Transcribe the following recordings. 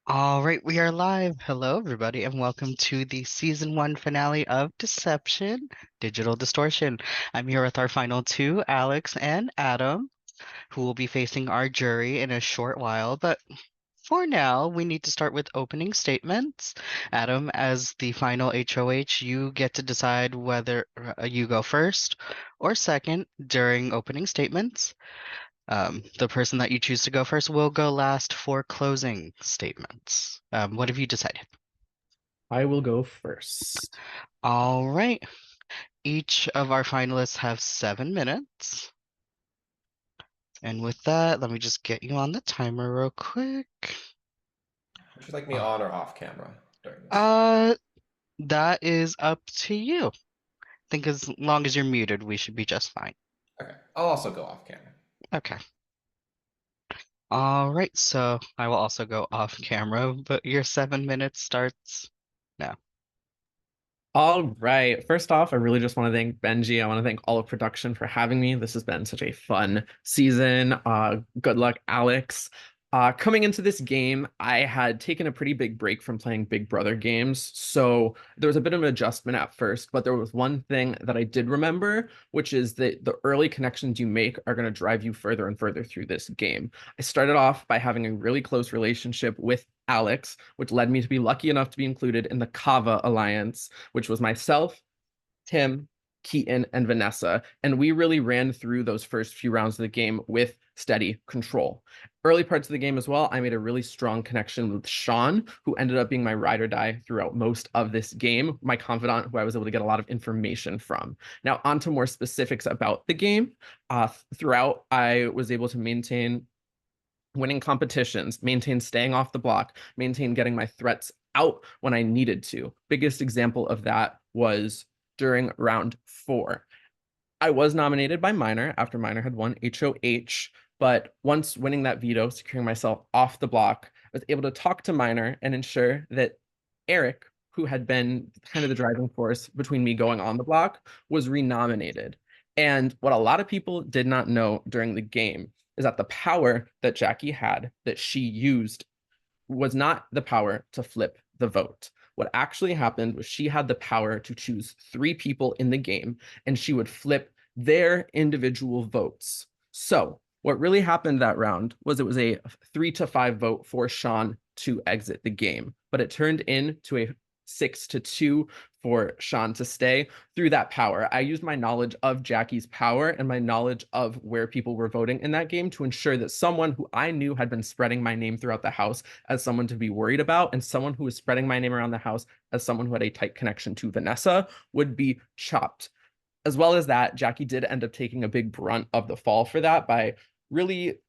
All right, we are live. Hello, everybody, and welcome to the season one finale of Deception, Digital Distortion. I'm here with our final two, Alex and Adam, who will be facing our jury in a short while. But for now, we need to start with opening statements. Adam, as the final HOH, you get to decide whether you go first or second during opening statements. The person that you choose to go first will go last for closing statements. What have you decided? I will go first. All right. Each of our finalists have 7 minutes. And with that, let me just get you on the timer real quick. Would you like me Uh, on or off camera during this? uh, that is up to you. I think as long as you're muted, we should be just fine. Okay, I'll also go off camera. Okay. All right, so I will also go off camera, but your 7 minutes starts now. All right. First off, I really just want to thank Benji. I want to thank all of production for having me. This has been such a fun season. Good luck, Alex. Coming into this game, I had taken a pretty big break from playing Big Brother games, so there was a bit of an adjustment at first, but there was one thing that I did remember, which is that the early connections you make are going to drive you further and further through this game. I started off by having a really close relationship with Alex, which led me to be lucky enough to be included in the Kava Alliance, which was myself, Tim, Keaton, and Vanessa. And we really ran through those first few rounds of the game with steady control. Early parts of the game as well, I made a really strong connection with Sean, who ended up being my ride or die throughout most of this game, my confidant, who I was able to get a lot of information from. Now, on to more specifics about the game. Throughout, I was able to maintain winning competitions, maintain staying off the block, maintain getting my threats out when I needed to. Biggest example of that was during round 4. I was nominated by Minor after Minor had won HOH, but once winning that veto, securing myself off the block, I was able to talk to Minor and ensure that Eric, who had been kind of the driving force between me going on the block, was renominated. And what a lot of people did not know during the game is that the power that Jackie had that she used was not the power to flip the vote. What actually happened was she had the power to choose 3 people in the game, and she would flip their individual votes. So what really happened that round was it was a 3-5 vote for Sean to exit the game, but it turned into a 6-2 for Sean to stay through that power. I used my knowledge of Jackie's power and my knowledge of where people were voting in that game to ensure that someone who I knew had been spreading my name throughout the house as someone to be worried about, and someone who was spreading my name around the house as someone who had a tight connection to Vanessa would be chopped. As well as that, Jackie did end up taking a big brunt of the fall for that by really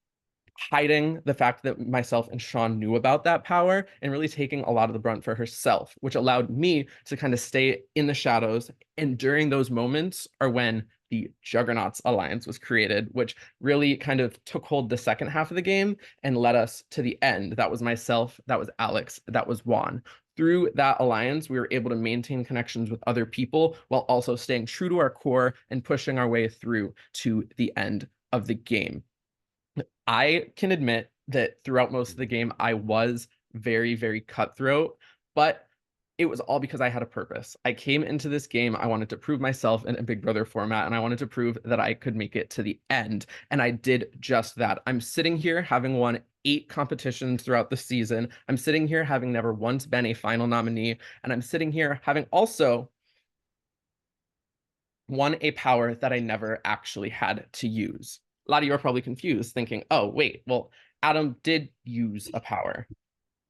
hiding the fact that myself and Sean knew about that power and really taking a lot of the brunt for herself, which allowed me to kind of stay in the shadows. And during those moments are when the Juggernauts Alliance was created, which really kind of took hold the second half of the game and led us to the end. That was myself, that was Alex, that was Juan. Through that alliance, we were able to maintain connections with other people while also staying true to our core and pushing our way through to the end of the game. I can admit that throughout most of the game, I was very, very cutthroat, but it was all because I had a purpose. I came into this game, I wanted to prove myself in a Big Brother format, and I wanted to prove that I could make it to the end. And I did just that. I'm sitting here having won 8 competitions throughout the season. I'm sitting here having never once been a final nominee, and I'm sitting here having also won a power that I never actually had to use. A lot of you are probably confused, thinking, oh, wait, well, Adam did use a power.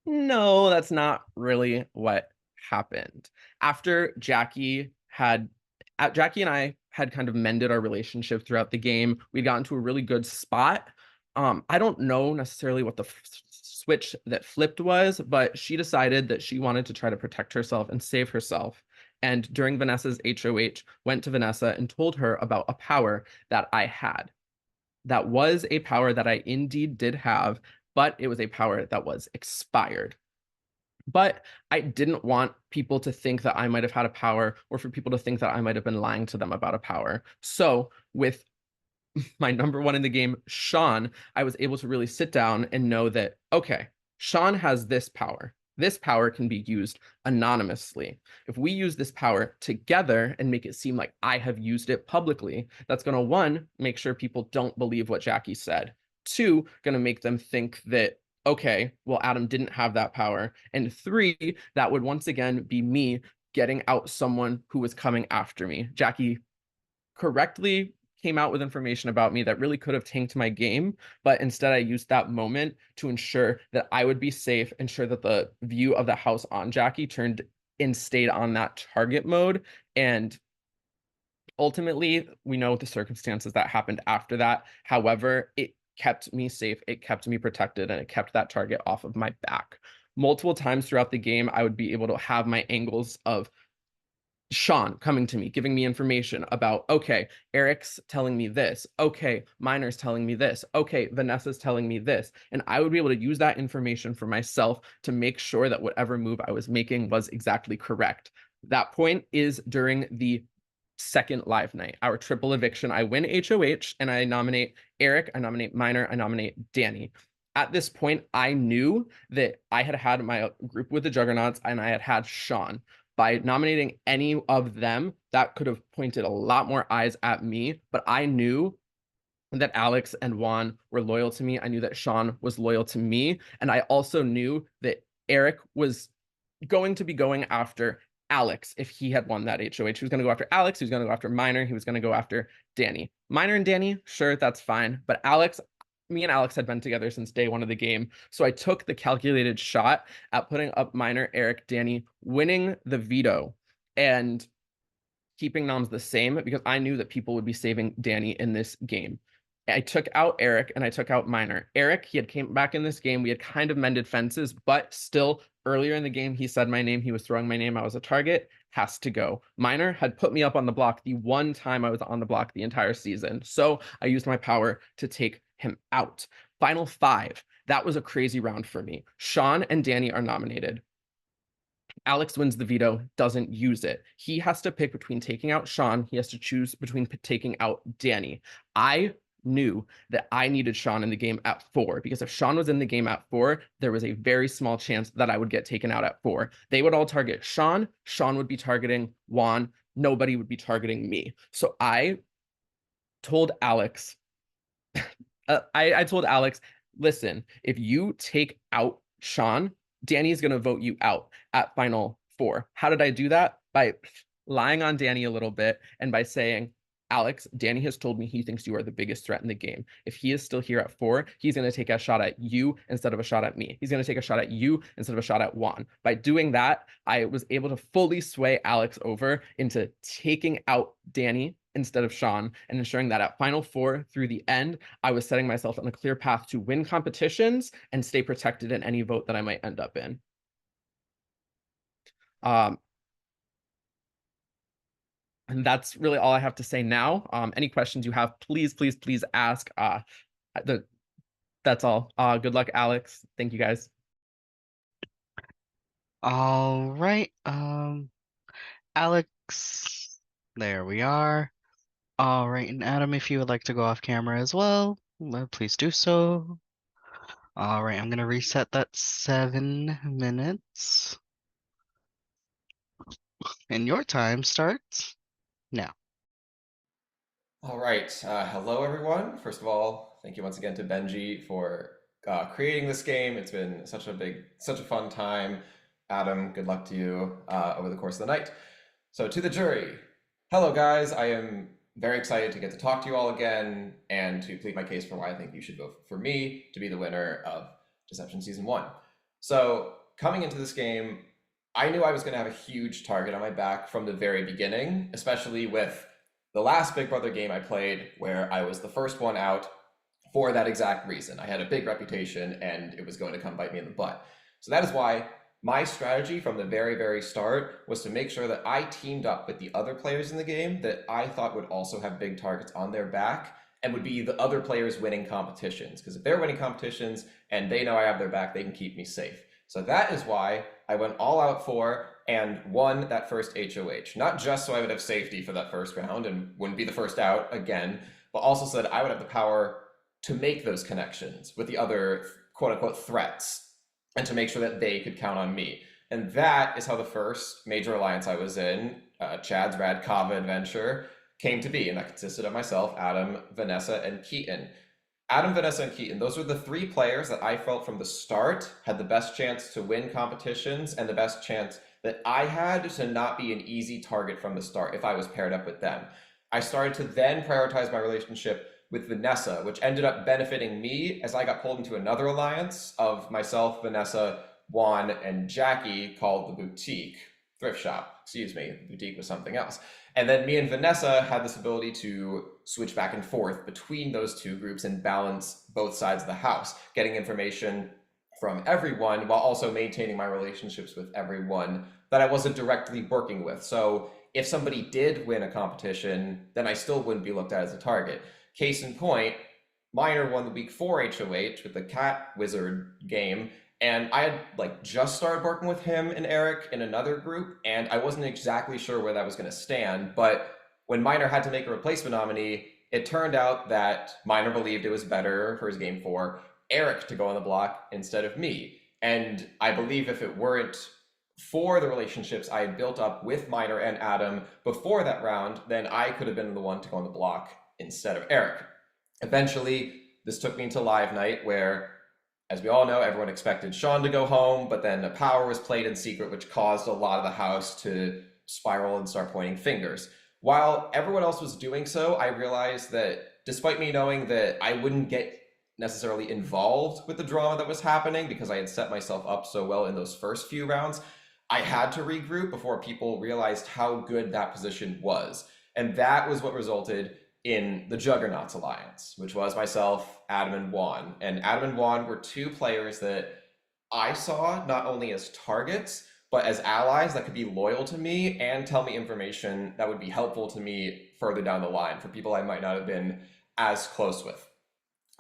No, that's not really what happened. After Jackie and I had kind of mended our relationship throughout the game, we'd gotten to a really good spot. I don't know necessarily what the switch that flipped was, but she decided that she wanted to try to protect herself and save herself. And during Vanessa's HOH, went to Vanessa and told her about a power that I had. That was a power that I indeed did have, but it was a power that was expired. But I didn't want people to think that I might have had a power or for people to think that I might have been lying to them about a power. So with my number one in the game, Sean, I was able to really sit down and know that, okay, Sean has this power. This power can be used anonymously. If we use this power together and make it seem like I have used it publicly, that's going to, one, make sure people don't believe what Jackie said. Two, going to make them think that, okay, well, Adam didn't have that power. And three, that would once again be me getting out someone who was coming after me. Jackie correctly came out with information about me that really could have tanked my game, but instead I used that moment to ensure that I would be safe, ensure that the view of the house on Jackie turned and stayed on that target mode. And ultimately, we know the circumstances that happened after that. However, it kept me safe, it kept me protected, and it kept that target off of my back. Multiple times throughout the game, I would be able to have my angles of Sean coming to me, giving me information about, okay, Eric's telling me this. Okay, Miner's telling me this. Okay, Vanessa's telling me this. And I would be able to use that information for myself to make sure that whatever move I was making was exactly correct. That point is during the second live night, our triple eviction. I win HOH and I nominate Eric, I nominate Miner, I nominate Danny. At this point, I knew that I had had my group with the Juggernauts and I had had Sean. By nominating any of them, that could have pointed a lot more eyes at me, but I knew that Alex and Juan were loyal to me. I knew that Sean was loyal to me. And I also knew that Eric was going to be going after Alex if he had won that HOH. He was going to go after Alex. He was going to go after Miner. He was going to go after Danny. Miner and Danny, sure, that's fine. But Alex, me and Alex had been together since day one of the game. So I took the calculated shot at putting up Miner, Eric, Danny, winning the veto and keeping noms the same because I knew that people would be saving Danny in this game. I took out Eric and I took out Miner. Eric, he had came back in this game. We had kind of mended fences, but still earlier in the game, he said my name. He was throwing my name. I was a target. Has to go. Miner had put me up on the block the one time I was on the block the entire season. So I used my power to take him out. Final five. That was a crazy round for me. Sean and Danny are nominated. Alex wins the veto, doesn't use it. He has to pick between taking out Sean. He has to choose between taking out Danny. I knew that I needed Sean in the game at 4 because if Sean was in the game at 4, there was a very small chance that I would get taken out at 4. They would all target Sean. Sean would be targeting Juan. Nobody would be targeting me. So I told Alex, I told Alex, listen, if you take out Sean, Danny's going to vote you out at final 4. How did I do that? By lying on Danny a little bit and by saying, Alex, Danny has told me he thinks you are the biggest threat in the game. If he is still here at 4, he's going to take a shot at you instead of a shot at me. He's going to take a shot at you instead of a shot at Juan. By doing that, I was able to fully sway Alex over into taking out Danny instead of Sean and ensuring that at final 4 through the end, I was setting myself on a clear path to win competitions and stay protected in any vote that I might end up in. And that's really all I have to say now. Any questions you have, please, please, please ask. That's all. Good luck, Alex. Thank you, guys. All right. Alex, there we are. All right, and Adam, if you would like to go off camera as well, please do so. All right, I'm gonna reset that 7 minutes. And your time starts now. All right. Hello, everyone. First of all, thank you once again to Benji for creating this game. It's been such a fun time. Adam, good luck to you over the course of the night. So to the jury, hello, guys. I am very excited to get to talk to you all again and to plead my case for why I think you should vote for me to be the winner of Deception Season 1. So coming into this game, I knew I was going to have a huge target on my back from the very beginning, especially with the last Big Brother game I played where I was the first one out for that exact reason. I had a big reputation and it was going to come bite me in the butt. So that is why my strategy from the very, very start was to make sure that I teamed up with the other players in the game that I thought would also have big targets on their back and would be the other players winning competitions. Because if they're winning competitions and they know I have their back, they can keep me safe. So that is why I went all out for and won that first HOH. Not just so I would have safety for that first round and wouldn't be the first out again, but also so that I would have the power to make those connections with the other quote unquote threats. and to make sure that they could count on me. And that is how the first major alliance I was in, Chad's Rad Kava Adventure, came to be. And that consisted of myself, Adam, Vanessa, and Keaton. Adam, Vanessa, and Keaton, those were the three players that I felt from the start had the best chance to win competitions and the best chance that I had to not be an easy target from the start if I was paired up with them. I started to then prioritize my relationship with Vanessa, which ended up benefiting me as I got pulled into another alliance of myself, Vanessa, Juan, and Jackie called the Boutique Thrift Shop. Excuse me, the Boutique was something else. And then me and Vanessa had this ability to switch back and forth between those two groups and balance both sides of the house, getting information from everyone while also maintaining my relationships with everyone that I wasn't directly working with. So if somebody did win a competition, then I still wouldn't be looked at as a target. Case in point, Miner won the week 4 HOH with the Cat Wizard game, and I had like just started working with him and Eric in another group, and I wasn't exactly sure where that was going to stand. But when Miner had to make a replacement nominee, it turned out that Miner believed it was better for his game 4 Eric to go on the block instead of me. And I believe if it weren't for the relationships I had built up with Miner and Adam before that round, then I could have been the one to go on the block instead of Eric. Eventually, this took me into live night where, as we all know, everyone expected Sean to go home, but then a power was played in secret, which caused a lot of the house to spiral and start pointing fingers. While everyone else was doing so, I realized that despite me knowing that I wouldn't get necessarily involved with the drama that was happening because I had set myself up so well in those first few rounds, I had to regroup before people realized how good that position was. And that was what resulted in the Juggernauts Alliance, which was myself, Adam, and Juan. And Adam and Juan were two players that I saw not only as targets, but as allies that could be loyal to me and tell me information that would be helpful to me further down the line for people I might not have been as close with.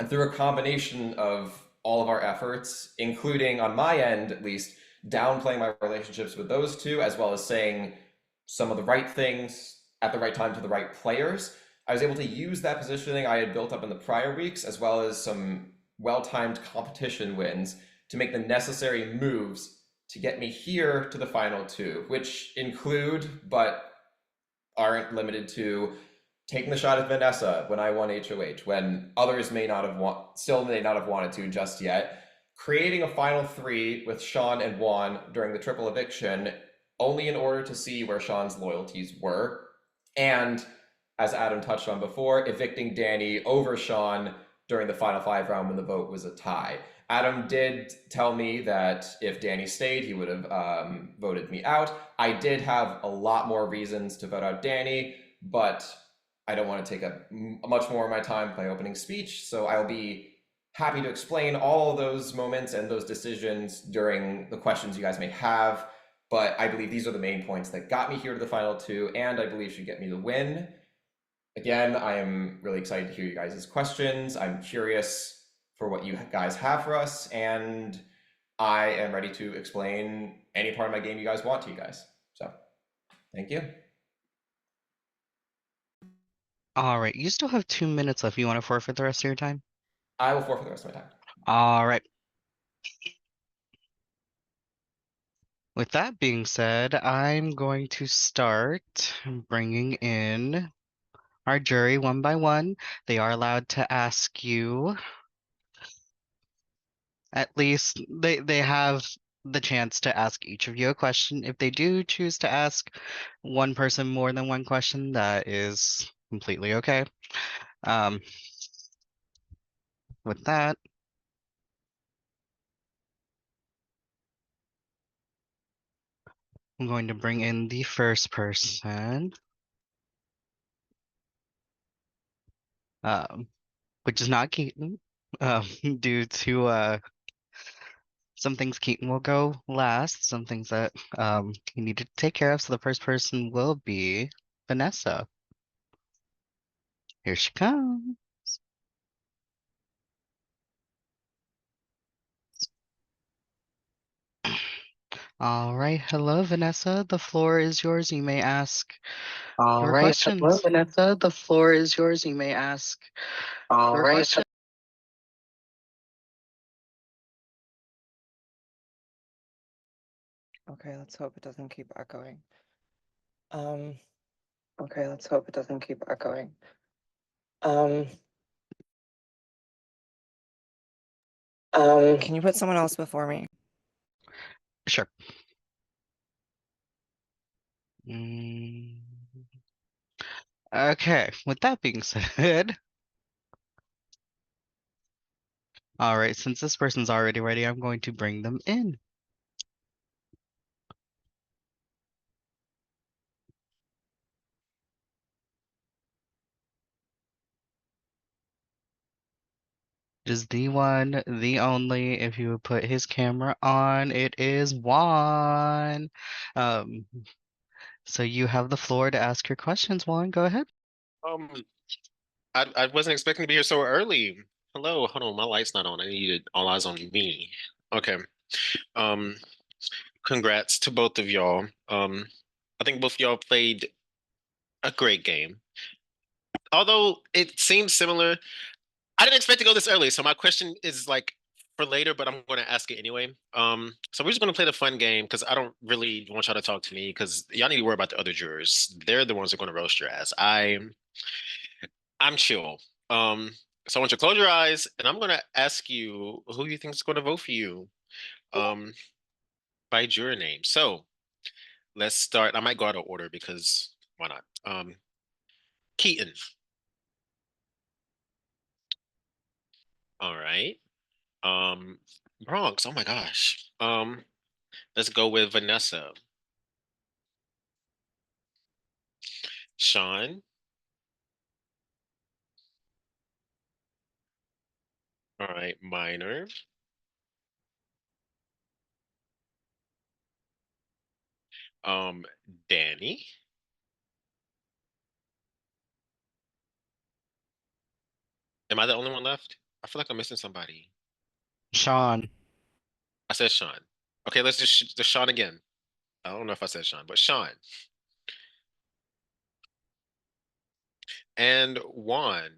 And through a combination of all of our efforts, including on my end at least, downplaying my relationships with those two, as well as saying some of the right things at the right time to the right players, I was able to use that positioning I had built up in the prior weeks, as well as some well-timed competition wins to make the necessary moves to get me here to the final 2, which include, but aren't limited to, taking the shot at Vanessa when I won HOH, when others still may not have wanted to just yet, creating a final 3 with Sean and Juan during the triple eviction, only in order to see where Sean's loyalties were, and, as Adam touched on before, evicting Danny over Sean during the final 5 round when the vote was a tie. Adam did tell me that if Danny stayed, he would have voted me out. I did have a lot more reasons to vote out Danny, but I don't want to take up much more of my time with my opening speech, so I'll be happy to explain all of those moments and those decisions during the questions you guys may have. But I believe these are the main points that got me here to the final 2, and I believe should get me the win. Again, I am really excited to hear you guys' questions. I'm curious for what you guys have for us, and I am ready to explain any part of my game you guys want to you guys. So, thank you. All right, you still have 2 minutes left. You want to forfeit the rest of your time? I will forfeit the rest of my time. All right. With that being said, I'm going to start bringing in our jury one by one. They are allowed to ask you, at least they have the chance to ask each of you a question. If they do choose to ask one person more than one question, that is completely okay. With that, I'm going to bring in the first person, which is not Keaton, due to some things Keaton will go last, some things that he needed to take care of. So the first person will be Vanessa. Here she comes. All right, hello, Vanessa. The floor is yours. You may ask your questions. Hello, Vanessa. The floor is yours. You may ask your questions. Okay, let's hope it doesn't keep echoing. Okay, let's hope it doesn't keep echoing. Can you put someone else before me? Sure. Mm. Okay, with that being said, all right, since this person's already ready, I'm going to bring them in. Just the one, the only. If you would put his camera on, it is Juan. Um, so you have the floor to ask your questions, Juan. Go ahead. Um, I wasn't expecting to be here so early. Hello, hold on, my light's not on. I needed all eyes on me. Okay. Um, Congrats to both of y'all. I think both of y'all played a great game. Although it seems similar, I didn't expect to go this early, so my question is like for later, but I'm going to ask it anyway. So we're just going to play the fun game because I don't really want y'all to talk to me because y'all need to worry about the other jurors. They're the ones that are going to roast your ass. I'm chill. Um, so I want you to close your eyes, and I'm gonna ask you who you think is gonna vote for you, um, by juror name. So let's start. I might go out of order because why not? Keaton. All right. Um, Bronx. Oh my gosh. Let's go with Vanessa. Sean. All right. Minor. Um, Danny. Am I the only one left? I feel like I'm missing somebody. Sean. I said Sean. Okay, let's just Sean again. I don't know if I said Sean, but Sean and Juan.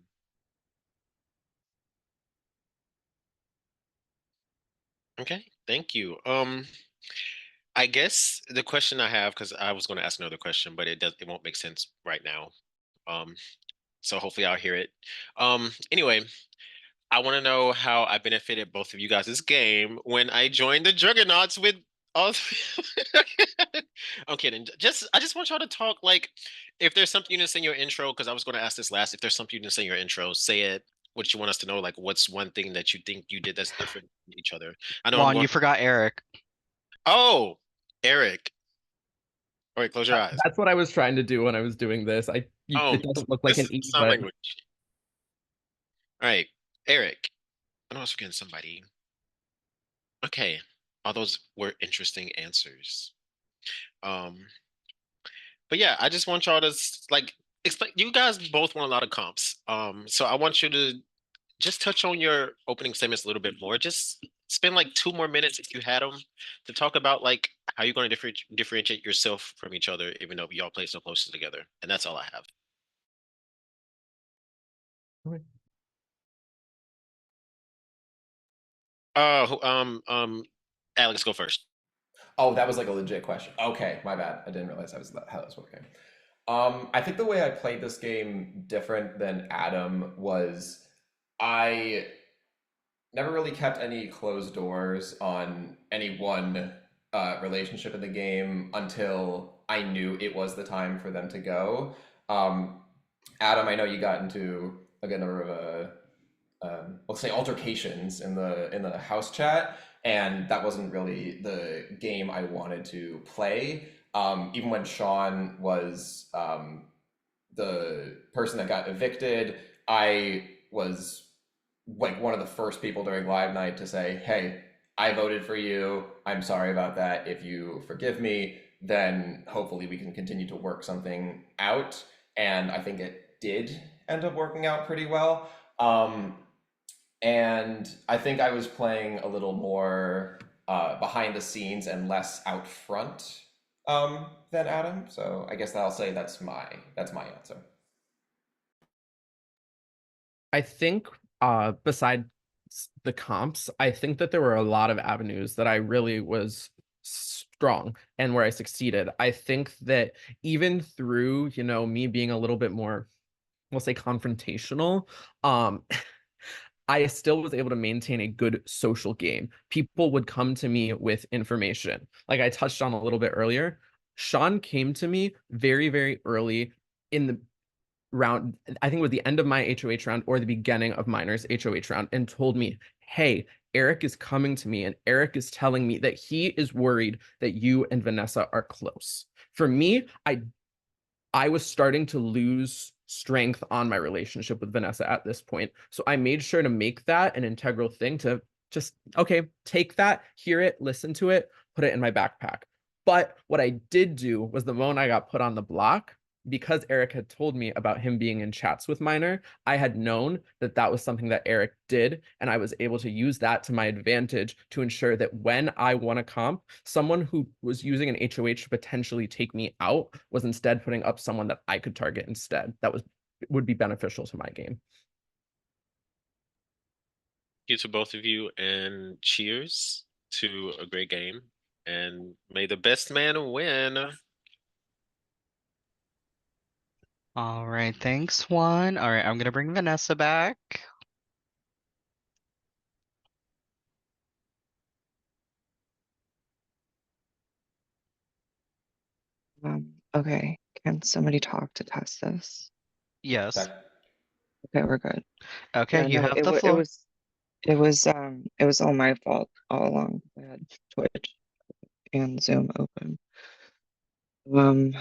Okay, thank you. I guess the question I have, because I was going to ask another question, but it won't make sense right now. Um, so hopefully I'll hear it. Anyway, I want to know how I benefited both of you guys' game when I joined the Juggernauts with all. I'm kidding. I just want y'all to talk like if there's something you didn't say in your intro, because I was going to ask this last. If there's something you didn't say in your intro, say it. What you want us to know, like what's one thing that you think you did that's different from each other. I know I'm Juan, going. you forgot Eric. Oh, Eric. All right, close your eyes. That's what I was trying to do when I was doing this. Oh, It doesn't look like this an is E, sign but language. All right, Eric. I know I was forgetting somebody. Okay, all those were interesting answers. Um, but yeah, I just want y'all to like explain. You guys both won a lot of comps. So I want you to just touch on your opening statements a little bit more. Just spend like 2 more minutes if you had them to talk about like how you're going to differentiate yourself from each other, even though y'all play so close together. And that's all I have. Alex, go first. Oh, that was like a legit question. Okay, my bad. I didn't realize how that was working. I think the way I played this game different than Adam was I never really kept any closed doors on any one relationship in the game until I knew it was the time for them to go. Um, Adam, I know you got into a good number of let's say altercations in the house chat, and that wasn't really the game I wanted to play. Even when Sean was the person that got evicted, I was like one of the first people during live night to say, "Hey, I voted for you. I'm sorry about that. If you forgive me, then hopefully we can continue to work something out." And I think it did end up working out pretty well. And I think I was playing a little more behind the scenes and less out front than Adam. So I guess I'll say that's my answer. I think besides the comps, I think that there were a lot of avenues that I really was strong and where I succeeded. I think that even through, me being a little bit more, we'll say confrontational, um, I still was able to maintain a good social game. People would come to me with information. Like I touched on a little bit earlier, Sean came to me very, very early in the round. I think it was the end of my HOH round or the beginning of Miner's HOH round, and told me, hey, Eric is coming to me and Eric is telling me that he is worried that you and Vanessa are close. For me, I was starting to lose strength on my relationship with Vanessa at this point. So I made sure to make that an integral thing to just, okay, take that, hear it, listen to it, put it in my backpack. But what I did do was the moment I got put on the block, because Eric had told me about him being in chats with Miner, I had known that that was something that Eric did, and I was able to use that to my advantage to ensure that when I won a comp, someone who was using an HOH to potentially take me out was instead putting up someone that I could target instead. That would be beneficial to my game. You to both of you, and cheers to a great game. And may the best man win. All right, thanks, Juan. All right, I'm gonna bring Vanessa back. Okay. Can somebody talk to test this? Yes. That Okay, we're good. Okay, Yeah, you no, have the floor. it was all my fault all along. I had Twitch and Zoom open. Um,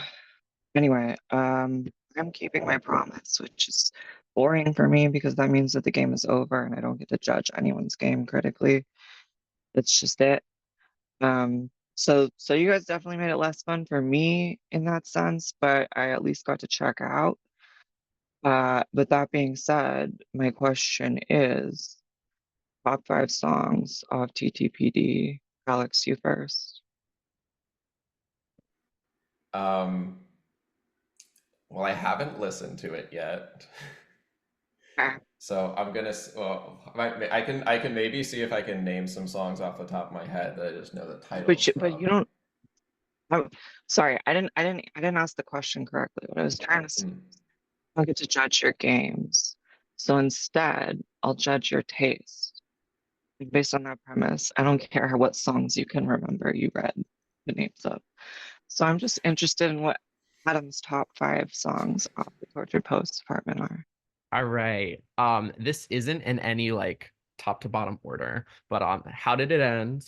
anyway, I'm keeping my promise, which is boring for me because that means that the game is over and I don't get to judge anyone's game critically. That's just it. So you guys definitely made it less fun for me in that sense, but I at least got to check out. But that being said, my question is top 5 songs of TTPD. Alex, you first. um, well, I haven't listened to it yet. Okay. So I'm gonna well, I can maybe see if I can name some songs off the top of my head that I just know the titles But you from. don't. I'm sorry, I didn't ask the question correctly. What I was trying to say, Hmm. I don't get to judge your games. So instead, I'll judge your taste. And based on that premise, I don't care what songs you can remember you read the names of. So I'm just interested in what Adam's top 5 songs off the Tortured Post department are. All right. This isn't in any like top to bottom order, but how did it end?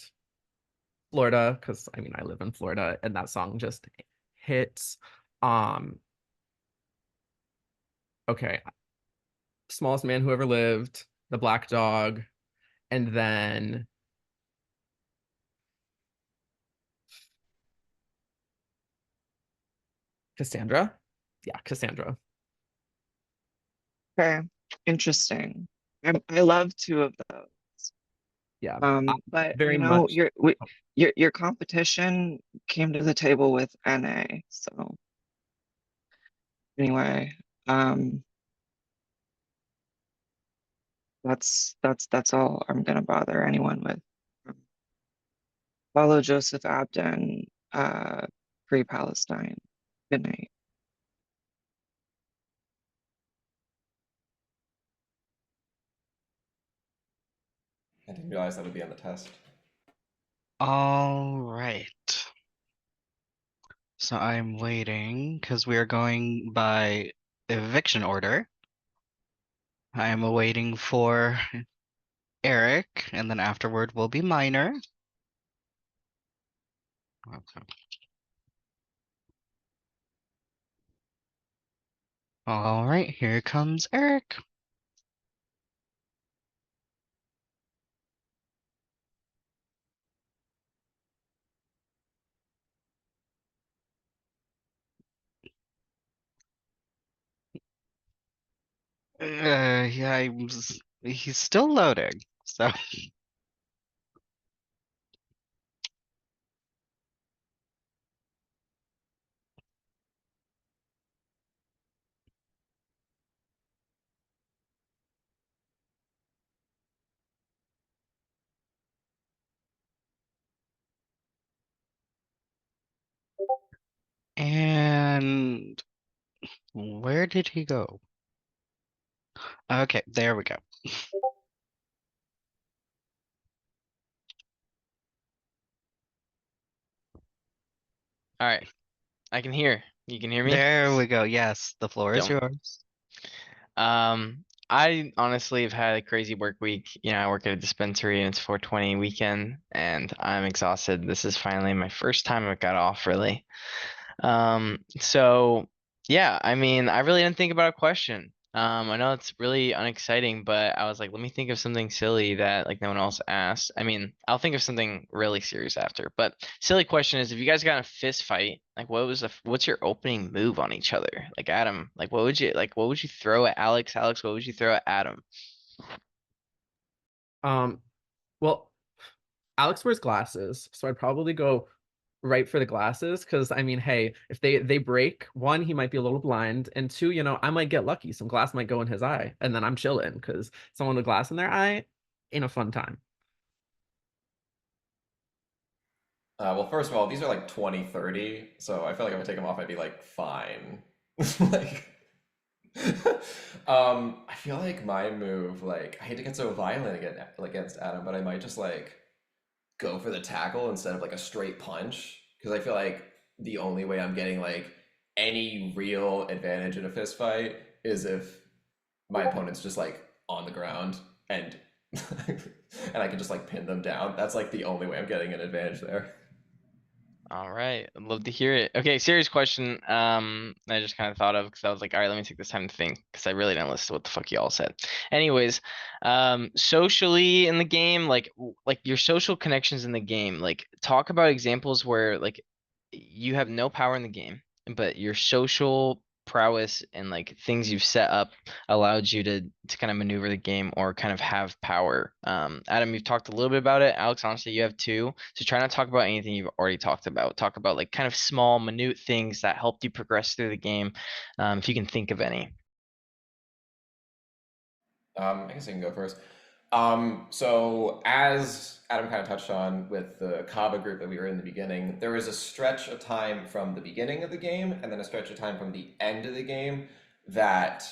Florida, because I mean I live in Florida and that song just hits. Um, okay. Smallest Man Who Ever Lived, The Black Dog, and then Cassandra. Yeah, Cassandra. Okay, interesting. I love 2 of those. Yeah. But Very much. your competition came to the table with NA. So anyway, um, that's all I'm gonna bother anyone with. Um, Follow Joseph Abden, Free Palestine. Good night. I didn't realize that would be on the test. All right. So I'm waiting because we are going by eviction order. I am awaiting for Eric, and then afterward will be Minor. Okay. All right, here comes Eric. Yeah, he's still loading. So And where did he go? Okay, there we go. All right. I can hear. You can hear me? There we go. Yes, the floor is Don't. yours. I honestly have had a crazy work week. You know, I work at a dispensary and it's 420 weekend and I'm exhausted. This is finally my first time I've got off really. So yeah, I mean, I really didn't think about a question. I know it's really unexciting, but I was like, let me think of something silly that like no one else asked. I mean, I'll think of something really serious after, but silly question is if you guys got in a fist fight, like what's your opening move on each other? Like Adam, like what would you throw at Alex? Alex, what would you throw at Adam? Well, Alex wears glasses, so I'd probably go right for the glasses because I mean, hey, if they break, one, he might be a little blind, and two, I might get lucky. Some glass might go in his eye, and then I'm chilling because someone with glass in their eye ain't a fun time. Well, first of all, these are like 20, 30, so I feel like if I take them off, I'd be like fine. Like, I feel like my move, like, I hate to get so violent against Adam, but I might just like go for the tackle instead of like a straight punch because I feel like the only way I'm getting like any real advantage in a fist fight is if my opponent's just like on the ground and and I can just like pin them down. That's like the only way I'm getting an advantage there. All right, I'd love to hear it. Okay, serious question. I just kind of thought of because I was like, all right, let me take this time to think because I really didn't listen to what the fuck y'all said. Anyways, socially in the game, like your social connections in the game, like talk about examples where like you have no power in the game, but your social prowess and like things you've set up allowed you to kind of maneuver the game or kind of have power. Adam, you've talked a little bit about it. Alex, honestly, you have too. So try not to talk about anything you've already talked about. Talk about like kind of small, minute things that helped you progress through the game, if you can think of any. I guess I can go first. So as Adam kind of touched on with the Kava group that we were in the beginning, there was a stretch of time from the beginning of the game and then a stretch of time from the end of the game that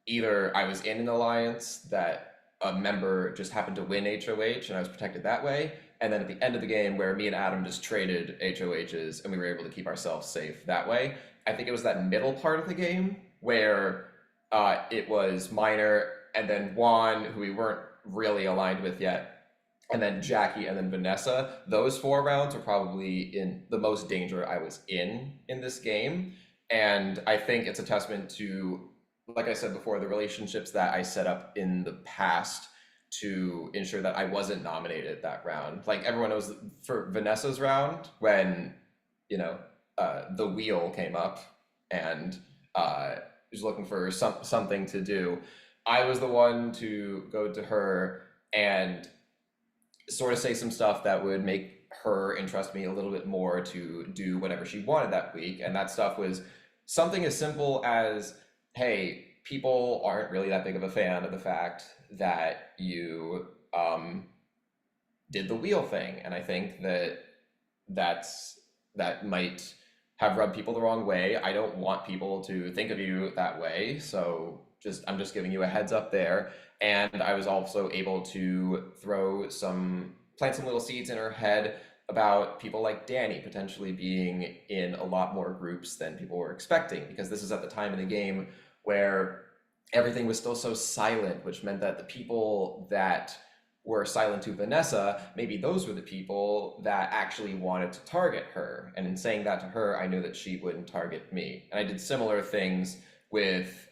either I was in an alliance that a member just happened to win HOH and I was protected that way, and then at the end of the game where me and Adam just traded HOHs and we were able to keep ourselves safe that way. I think it was that middle part of the game where it was Minor and then Juan, who we weren't really aligned with yet, and then Jackie and then Vanessa. Those 4 rounds were probably in the most danger I was in this game. And I think it's a testament to, like I said before, the relationships that I set up in the past to ensure that I wasn't nominated that round. Like everyone knows for Vanessa's round, when, the wheel came up and was looking for something to do, I was the one to go to her and sort of say some stuff that would make her entrust me a little bit more to do whatever she wanted that week. And that stuff was something as simple as, hey, people aren't really that big of a fan of the fact that you did the wheel thing. And I think that might have rubbed people the wrong way. I don't want people to think of you that way. So I'm just giving you a heads up there. And I was also able to plant some little seeds in her head about people like Danny potentially being in a lot more groups than people were expecting, because this is at the time in the game where everything was still so silent, which meant that the people that were silent to Vanessa, maybe those were the people that actually wanted to target her. And in saying that to her, I knew that she wouldn't target me. And I did similar things with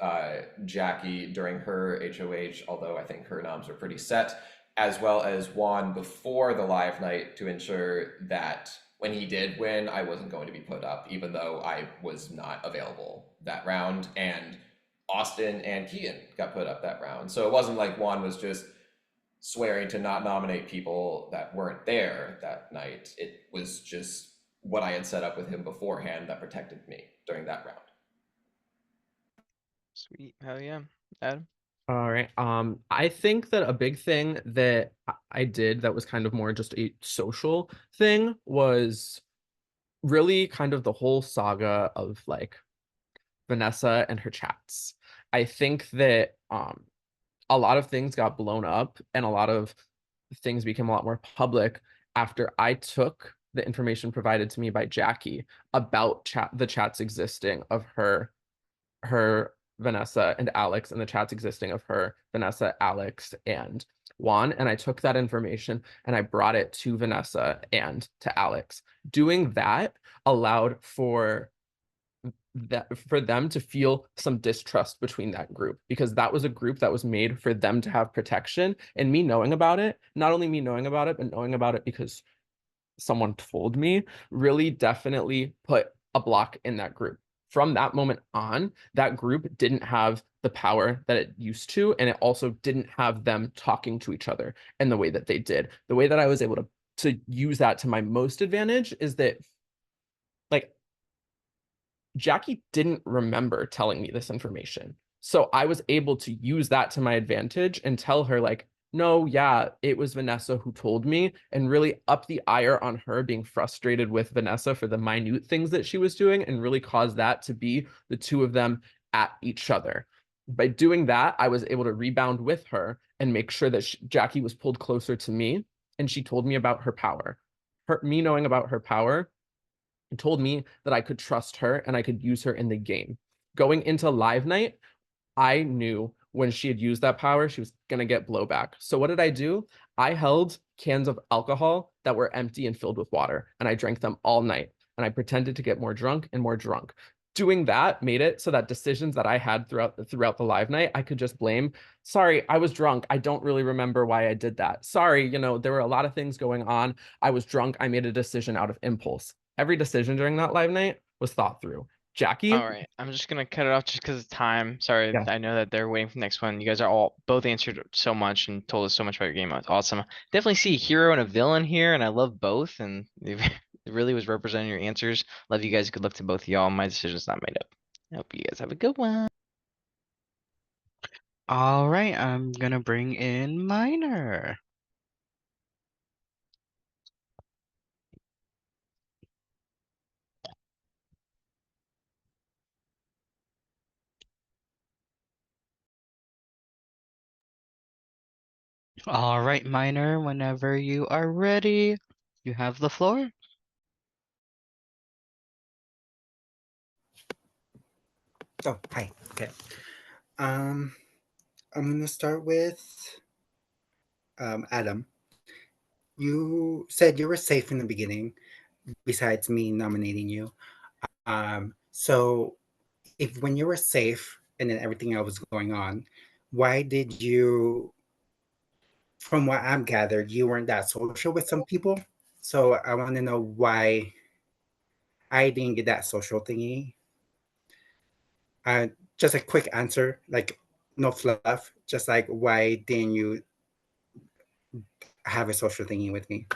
Jackie during her HOH, although I think her noms were pretty set, as well as Juan before the live night, to ensure that when he did win, I wasn't going to be put up, even though I was not available that round. And Austin and Keaton got put up that round. So it wasn't like Juan was just swearing to not nominate people that weren't there that night. It was just what I had set up with him beforehand that protected me during that round. Sweet, hell yeah, Adam. All right. I think that a big thing that I did that was kind of more just a social thing was really kind of the whole saga of like Vanessa and her chats. I think that a lot of things got blown up and a lot of things became a lot more public after I took the information provided to me by Jackie about the chats existing of her, Vanessa, and Alex, and the chats existing of her, Vanessa, Alex, and Juan. And I took that information and I brought it to Vanessa and to Alex. Doing that allowed for them to feel some distrust between that group, because that was a group that was made for them to have protection. And me knowing about it, not only me knowing about it, but knowing about it because someone told me, really definitely put a block in that group. From that moment on, that group didn't have the power that it used to, and it also didn't have them talking to each other in the way that they did. The way that I was able to use that to my most advantage is that, like, Jackie didn't remember telling me this information. So I was able to use that to my advantage and tell her, like, no, yeah, it was Vanessa who told me, and really up the ire on her being frustrated with Vanessa for the minute things that she was doing, and really cause that to be the two of them at each other. By doing that, I was able to rebound with her and make sure that Jackie was pulled closer to me, and she told me about her power. Me knowing about her power and told me that I could trust her and I could use her in the game. Going into live night, I knew when she had used that power, she was going to get blowback. So what did I do? I held cans of alcohol that were empty and filled with water, and I drank them all night. And I pretended to get more drunk and more drunk. Doing that made it so that decisions that I had throughout the live night, I could just blame, sorry, I was drunk. I don't really remember why I did that. Sorry, there were a lot of things going on. I was drunk. I made a decision out of impulse. Every decision during that live night was thought through. Jackie? All right, I'm just gonna cut it off just because of time. Sorry, Yeah. I know that they're waiting for the next one. You guys are all both answered so much and told us so much about your game. It's awesome. Definitely see a hero and a villain here, and I love both. And it really was representing your answers. Love you guys. Good luck to both of y'all. My decision's not made up. I hope you guys have a good one. All right, I'm gonna bring in Minor. All right, Minor, whenever you are ready, you have the floor. Oh, hi. Okay. I'm gonna start with Adam. You said you were safe in the beginning, besides me nominating you. So if when you were safe and then everything else was going on, why did you? From what I've gathered, you weren't that social with some people. So I want to know why I didn't get that social thingy. Just a quick answer, like no fluff. Just like why didn't you have a social thingy with me?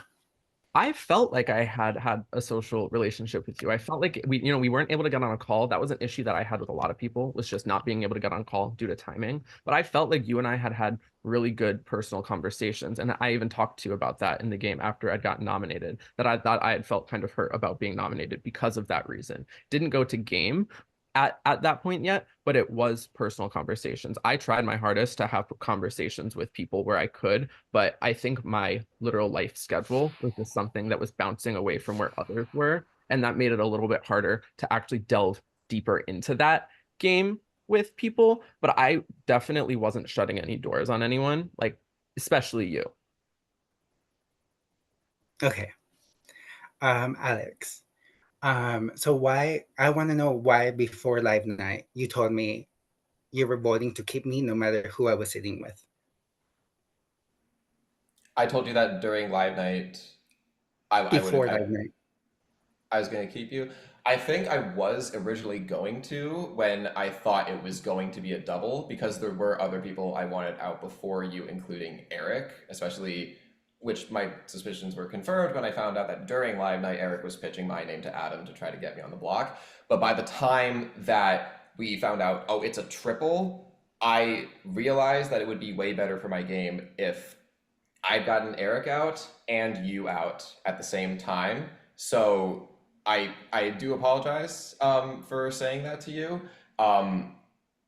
I felt like I had a social relationship with you. I felt like we weren't able to get on a call. That was an issue that I had with a lot of people, was just not being able to get on call due to timing. But I felt like you and I had really good personal conversations. And I even talked to you about that in the game after I'd gotten nominated, that I thought I had felt kind of hurt about being nominated because of that reason. Didn't go to game at that point yet, but it was personal conversations. I tried my hardest to have conversations with people where I could, but I think my literal life schedule was just something that was bouncing away from where others were, and that made it a little bit harder to actually delve deeper into that game with people. But I definitely wasn't shutting any doors on anyone, like especially you. Okay. Alex. So why I want to know why before live night you told me you were voting to keep me no matter who I was sitting with. I told you that during live night. I would Before live night. I was going to keep you. I think I was originally going to when I thought it was going to be a double, because there were other people I wanted out before you, including Eric, especially, which my suspicions were confirmed when I found out that during live night, Eric was pitching my name to Adam to try to get me on the block. But by the time that we found out, oh, it's a triple, I realized that it would be way better for my game if I'd gotten Eric out and you out at the same time. So I do apologize for saying that to you. Um,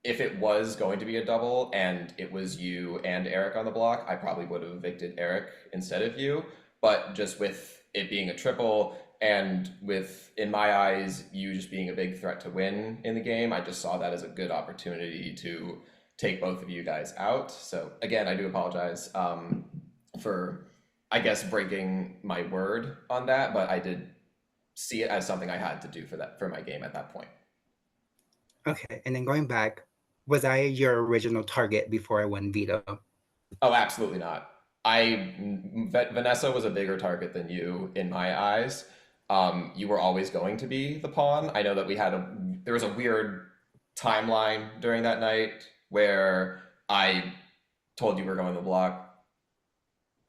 if it was going to be a double and it was you and Eric on the block, I probably would have evicted Eric instead of you. But just with it being a triple and with, in my eyes, you just being a big threat to win in the game, I just saw that as a good opportunity to take both of you guys out. So again, I do apologize for, I guess, breaking my word on that, but I did see it as something I had to do for my game at that point. Okay, and then going back, was I your original target before I won veto? Oh, absolutely not. Vanessa was a bigger target than you in my eyes. You were always going to be the pawn. I know that there was a weird timeline during that night where I told you we're going to the block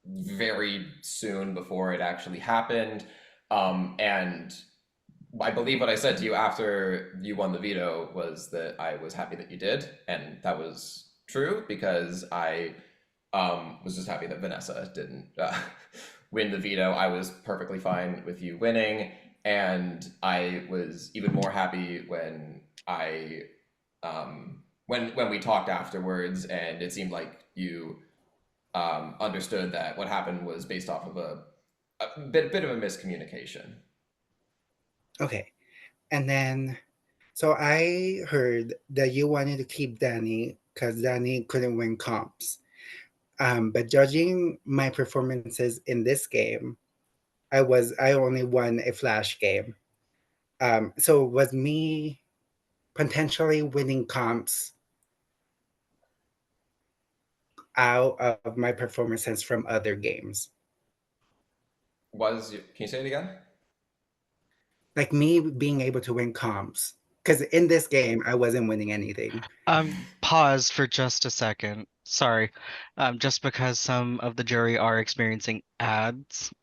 very soon before it actually happened. And I believe what I said to you after you won the veto was that I was happy that you did, and that was true because I was just happy that Vanessa didn't win the veto. I was perfectly fine with you winning, and I was even more happy when when we talked afterwards, and it seemed like you understood that what happened was based off of a bit of a miscommunication. Okay, and then so I heard that you wanted to keep Danny because Danny couldn't win comps. But judging my performances in this game, I only won a flash game. So was me potentially winning comps out of my performances from other games. Can you say it again? Like me being able to win comps. Because in this game, I wasn't winning anything. Pause for just a second. Sorry. Just because some of the jury are experiencing ads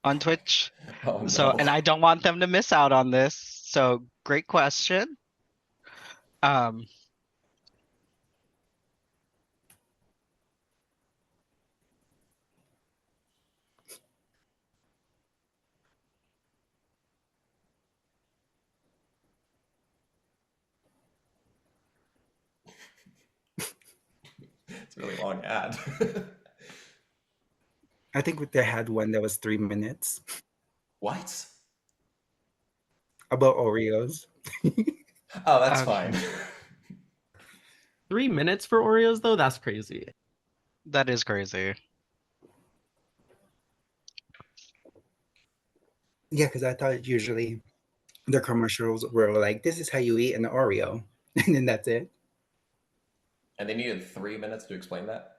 on Twitch. Oh So, no. and I don't want them to miss out on this. So, great question. It's a really long ad. I think they had one that was 3 minutes What? about Oreos. Oh, that's Okay. fine. 3 minutes for Oreos though? That's crazy. That is crazy. Yeah, because I thought usually the commercials were like, this is how you eat an Oreo. And then that's it. And they needed 3 minutes to explain that?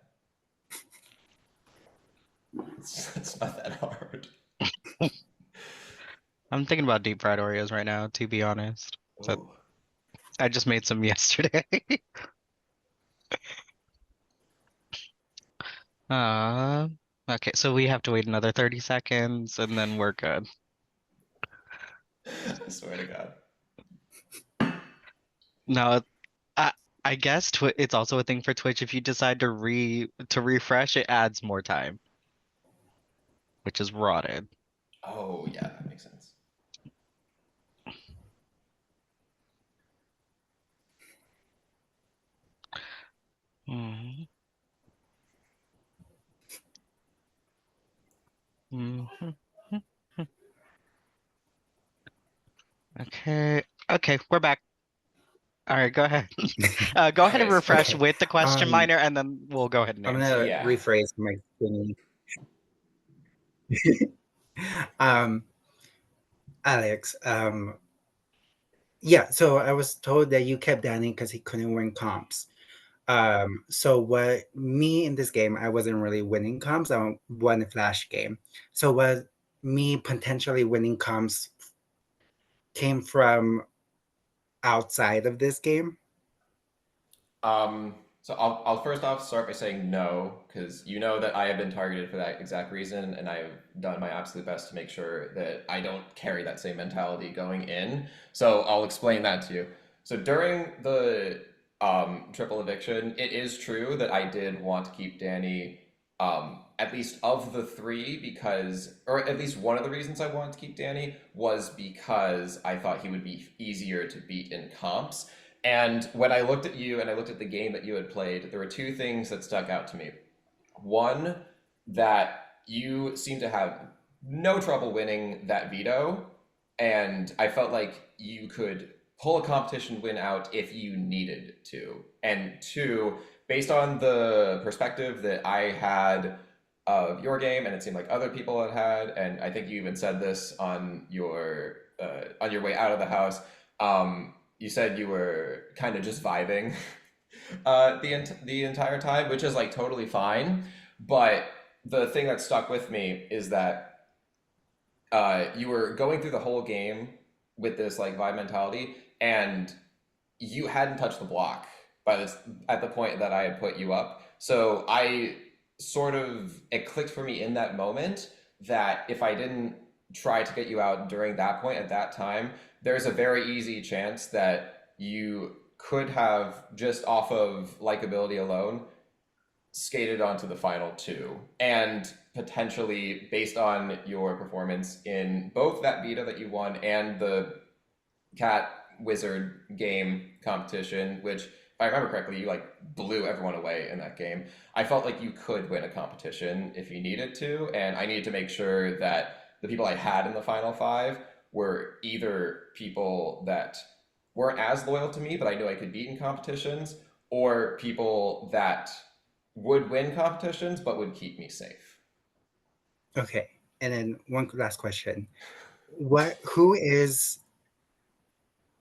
It's not that hard. I'm thinking about deep fried Oreos right now, to be honest. So Ooh. I just made some yesterday. uh, okay, so we have to wait another 30 seconds and then we're good. I swear to God. No, I guess it's also a thing for Twitch. If you decide to refresh, it adds more time, which is rotted. Oh, yeah, that makes sense. Mhm. Mhm. Okay. Okay, we're back. All right, go ahead. Go ahead and Okay, refresh Okay. with the question minor, and then we'll go ahead and I'm answer. gonna Yeah. rephrase my thingy. Alex, yeah, so I was told that you kept Danny because he couldn't win comps. So what me in this game, I wasn't really winning comps. I won a flash game. So what me potentially winning comps came from outside of this game? So I'll first off start by saying no, because you know that I have been targeted for that exact reason, and I've done my absolute best to make sure that I don't carry that same mentality going in. So I'll explain that to you. So during the triple eviction, it is true that I did want to keep Danny at least of the three, because, or at least one of the reasons I wanted to keep Danny was because I thought he would be easier to beat in comps. And when I looked at you and I looked at the game that you had played, there were two things that stuck out to me. One, that you seem to have no trouble winning that veto, and I felt like you could pull a competition win out if you needed to. And two, based on the perspective that I had of your game, and it seemed like other people had, and I think you even said this on your way out of the house. You said you were kind of just vibing the entire time, which is like totally fine. But the thing that stuck with me is that you were going through the whole game with this like vibe mentality, and you hadn't touched the block by this at the point that I had put you up. So I sort of it clicked for me in that moment that if I didn't try to get you out during that point at that time, there's a very easy chance that you could have just off of likability alone skated onto the final two, and potentially based on your performance in both that beta that you won and the cat wizard game competition, which if I remember correctly, you like blew everyone away in that game. I felt like you could win a competition if you needed to, and I needed to make sure that the people I had in the final five were either people that weren't as loyal to me but I knew I could beat in competitions, or people that would win competitions but would keep me safe. Okay. And then one last question. Who is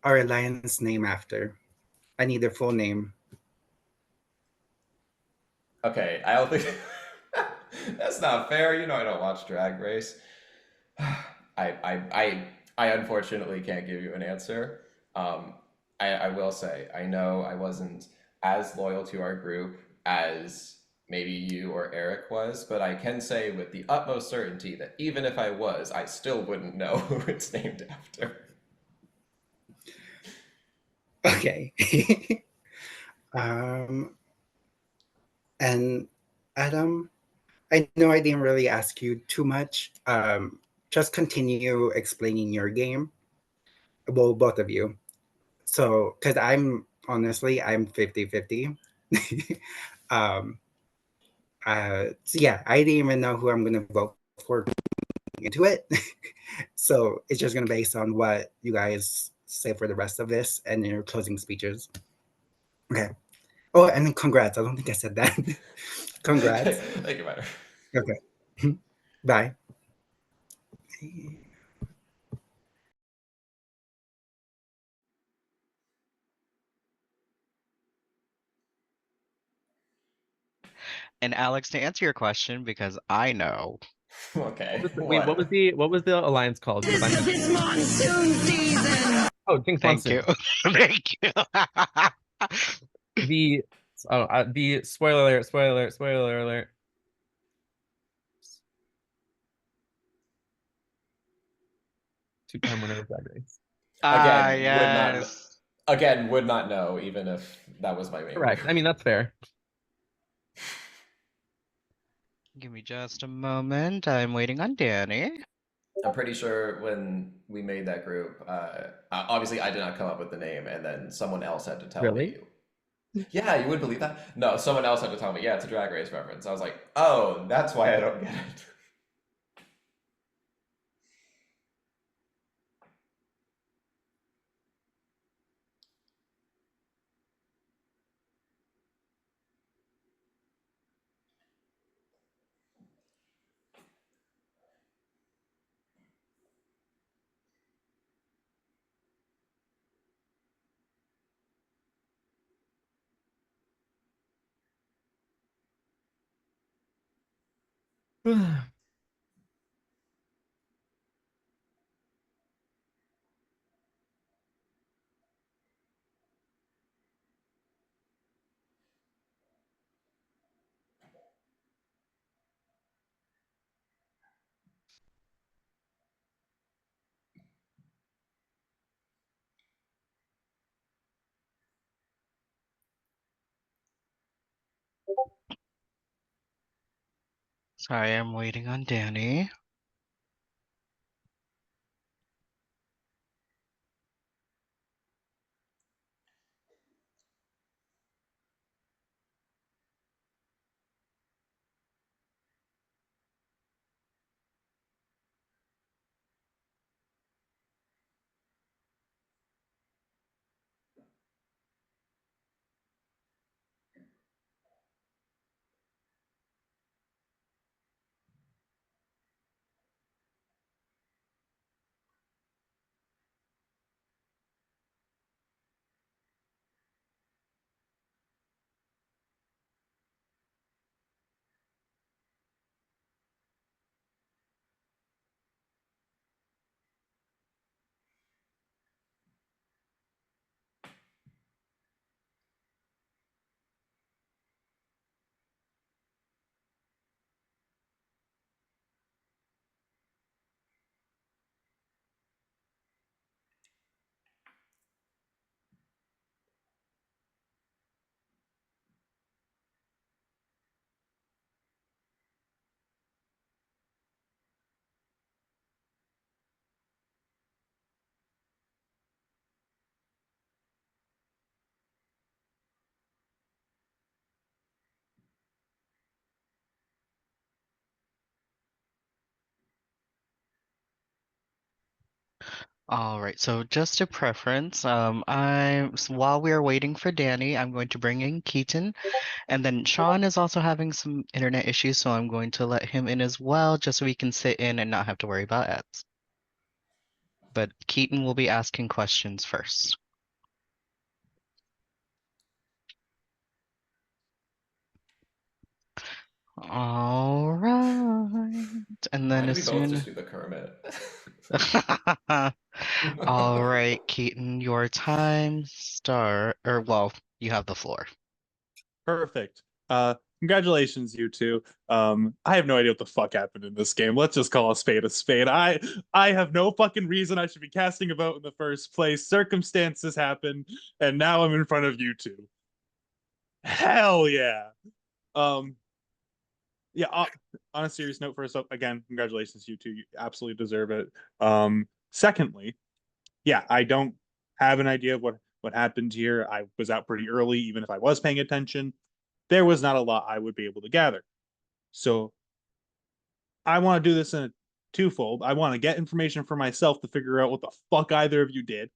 our alliance name after? I need their full name. Okay, I don't think that's not fair. You know I don't watch Drag Race. I unfortunately can't give you an answer. I will say I know I wasn't as loyal to our group as maybe you or Eric was, but I can say with the utmost certainty that even if I was, I still wouldn't know who it's named after. Okay. And Adam, I know I didn't really ask you too much. Just continue explaining your game. Well, both of you. So, because I'm 50-50. um, so yeah, I didn't even know who I'm going to vote for into it. So it's just going to be based on what you guys say for the rest of this and your closing speeches. Okay. Oh, and then congrats. I don't think I said that. Congrats. Thank you, Matter. Okay. Bye. And Alex, to answer your question, because I know. Okay. Wait, what was the alliance called? 'Cause I'm This monsoon season. Oh, Jinx Thank you. Monsoon. Thank you. The spoiler alert. Two-time winner of Drag Race. Ah, Again, yes. would not know even if that was my main. Correct. I mean, that's fair. Give me just a moment. I'm waiting on Danny. I'm pretty sure when we made that group, obviously I did not come up with the name, and then someone else had to tell Really? me. Yeah, you would believe that? No, someone else had to tell me. Yeah, it's a Drag Race reference. I was like, oh, that's why I don't get it. Sorry, I'm waiting on Danny. All right, so just a preference. While we are waiting for Danny, I'm going to bring in Keaton, and then Sean is also having some internet issues, so I'm going to let him in as well, just so we can sit in and not have to worry about ads. But Keaton will be asking questions first. All right, and Why then do as we both soon just do the Kermit? All right, Keaton, your time start, or well, you have the floor. Perfect. Congratulations, you two. I have no idea what the fuck happened in this game. Let's just call a spade a spade. I have no fucking reason I should be casting a vote in the first place. Circumstances happen, and now I'm in front of you two. Hell yeah. Um, yeah, on a serious note, first up, again, congratulations, you two. You absolutely deserve it. Secondly, yeah, I don't have an idea of what happened here. I was out pretty early, even if I was paying attention. There was not a lot I would be able to gather. So I want to do this in a twofold. I want to get information for myself to figure out what the fuck either of you did.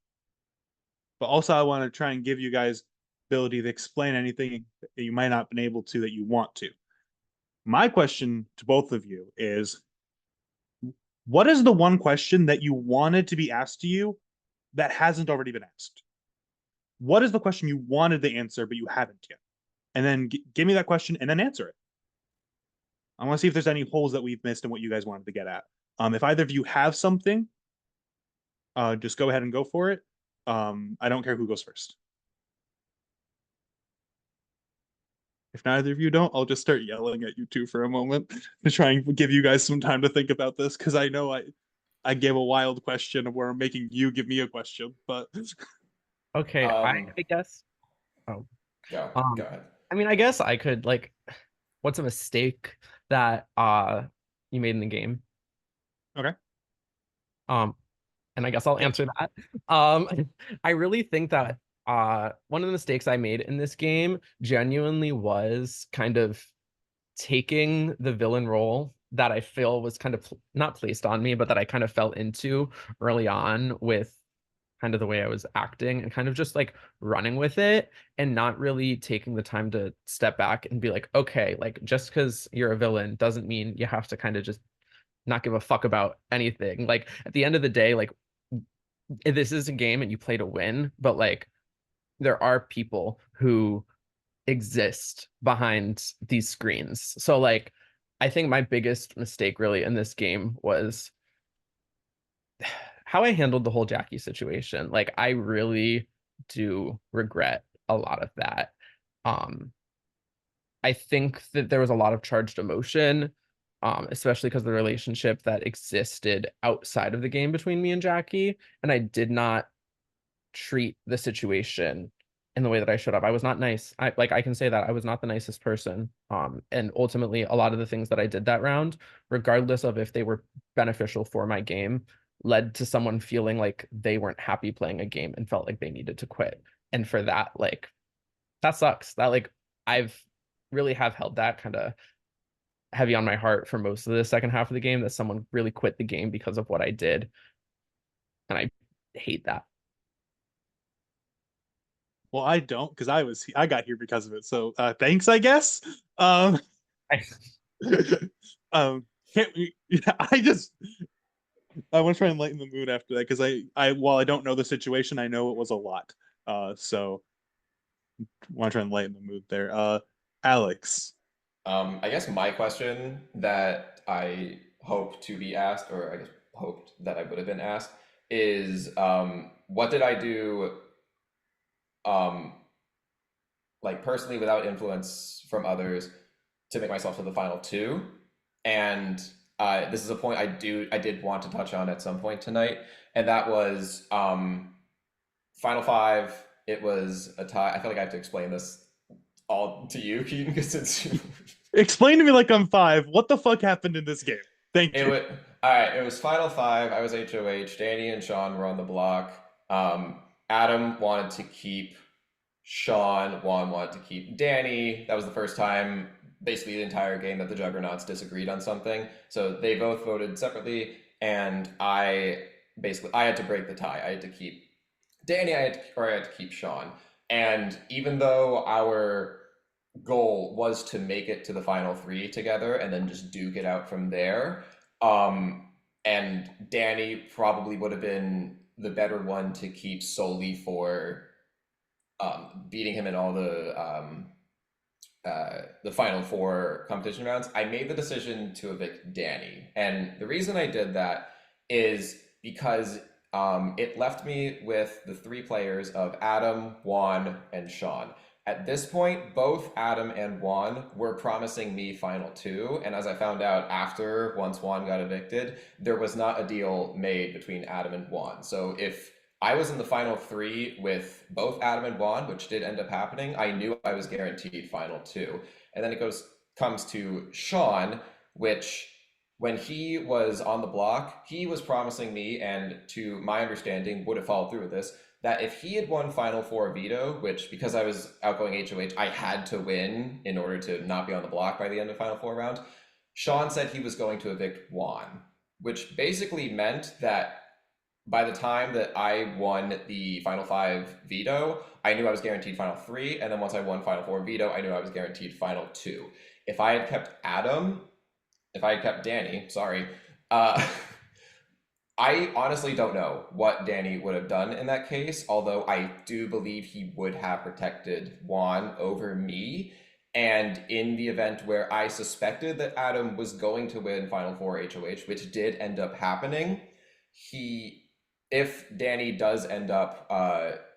But also I want to try and give you guys ability to explain anything that you might not have been able to that you want to. My question to both of you is, what is the one question that you wanted to be asked to you that hasn't already been asked? What is the question you wanted the answer, but you haven't yet? And then give me that question and then answer it. I want to see if there's any holes that we've missed in what you guys wanted to get at. If either of you have something, just go ahead and go for it. I don't care who goes first. If neither of you don't, I'll just start yelling at you two for a moment to try and give you guys some time to think about this, because I know I gave a wild question where I'm making you give me a question, but Okay, I guess. Oh, Go um, ahead. I mean, I guess I could like, what's a mistake that you made in the game? okay. And I guess I'll Yeah. answer that. Um, I really think that one of the mistakes I made in this game genuinely was kind of taking the villain role that I feel was kind of not placed on me, but that I kind of fell into early on with kind of the way I was acting and kind of just like running with it and not really taking the time to step back and be like, okay, like just because you're a villain doesn't mean you have to kind of just not give a fuck about anything. Like at the end of the day, like this is a game and you play to win, but like there are people who exist behind these screens. So like I think my biggest mistake really in this game was how I handled the whole Jackie situation. Like I really do regret a lot of that. Um I think that there was a lot of charged emotion, especially because the relationship that existed outside of the game between me and Jackie, and I did not treat the situation in the way that I should have. I was not nice. I can say that I was not the nicest person. And ultimately a lot of the things that I did that round, regardless of if they were beneficial for my game, led to someone feeling like they weren't happy playing a game and felt like they needed to quit. And for that, like, that sucks. That, like, I've really have held that kind of heavy on my heart for most of the second half of the game, that someone really quit the game because of what I did. And I hate that. Well, I don't, because I got here because of it. So thanks, I guess. Um, can't we, I want to try and lighten the mood after that, because I while I don't know the situation, I know it was a lot. So want to try and lighten the mood there. Alex. I guess my question that I hope to be asked, or I guess hoped that I would have been asked, is what did I do um, like personally without influence from others to make myself to the final two? And this is a point I did want to touch on at some point tonight, and that was final five. It was a tie. I feel like I have to explain this all to you, Keaton, because it's Explain to me like I'm 5. What the fuck happened in this game? Thank you. All right, it was final five. I was HOH. Danny and Sean were on the block. Adam wanted to keep Sean. Juan wanted to keep Danny. That was the first time, basically the entire game, that the Juggernauts disagreed on something. So they both voted separately, and I had to break the tie. I had to keep Danny. I had to keep Sean. And even though our goal was to make it to the final three together and then just duke it out from there, and Danny probably would have been the better one to keep solely for beating him in all the final four competition rounds, I made the decision to evict Danny. And the reason I did that is because it left me with the three players of Adam, Juan, and Sean. At this point, both Adam and Juan were promising me final two, and as I found out after, once Juan got evicted, there was not a deal made between Adam and Juan. So if I was in the final three with both Adam and Juan, which did end up happening, I knew I was guaranteed final two. And then it comes to Sean, which when he was on the block, he was promising me, and to my understanding, would have followed through with this, that if he had won Final Four veto, which because I was outgoing HOH, I had to win in order to not be on the block by the end of Final Four round, Sean said he was going to evict Juan, which basically meant that by the time that I won the Final Five veto, I knew I was guaranteed Final Three, and then once I won Final Four veto, I knew I was guaranteed Final Two. If I had kept Danny, sorry, I honestly don't know what Danny would have done in that case, although I do believe he would have protected Juan over me. And in the event where I suspected that Adam was going to win Final Four HOH, which did end up happening, if Danny does end up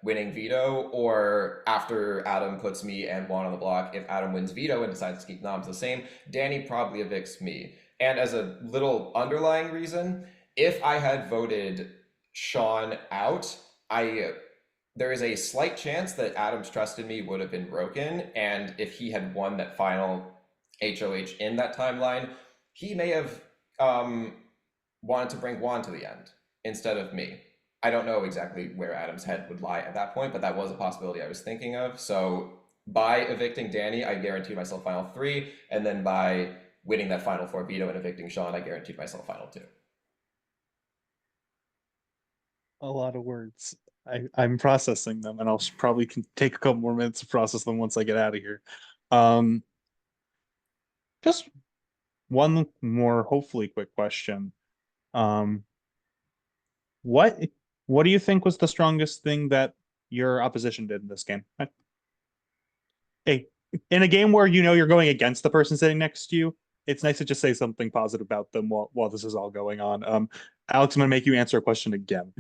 winning veto, or after Adam puts me and Juan on the block, if Adam wins veto and decides to keep noms the same, Danny probably evicts me. And as a little underlying reason, if I had voted Sean out, there is a slight chance that Adam's trust in me would have been broken, and if he had won that final HOH in that timeline, he may have wanted to bring Juan to the end instead of me. I don't know exactly where Adam's head would lie at that point, but that was a possibility I was thinking of. So by evicting Danny, I guaranteed myself final three, and then by winning that final four veto and evicting Sean, I guaranteed myself final two. A lot of words. I'm processing them, and I'll probably can take a couple more minutes to process them once I get out of here. Just one more, hopefully quick question. What do you think was the strongest thing that your opposition did in this game? Hey, in a game where you know you're going against the person sitting next to you, it's nice to just say something positive about them while this is all going on. Alex, I'm gonna make you answer a question again.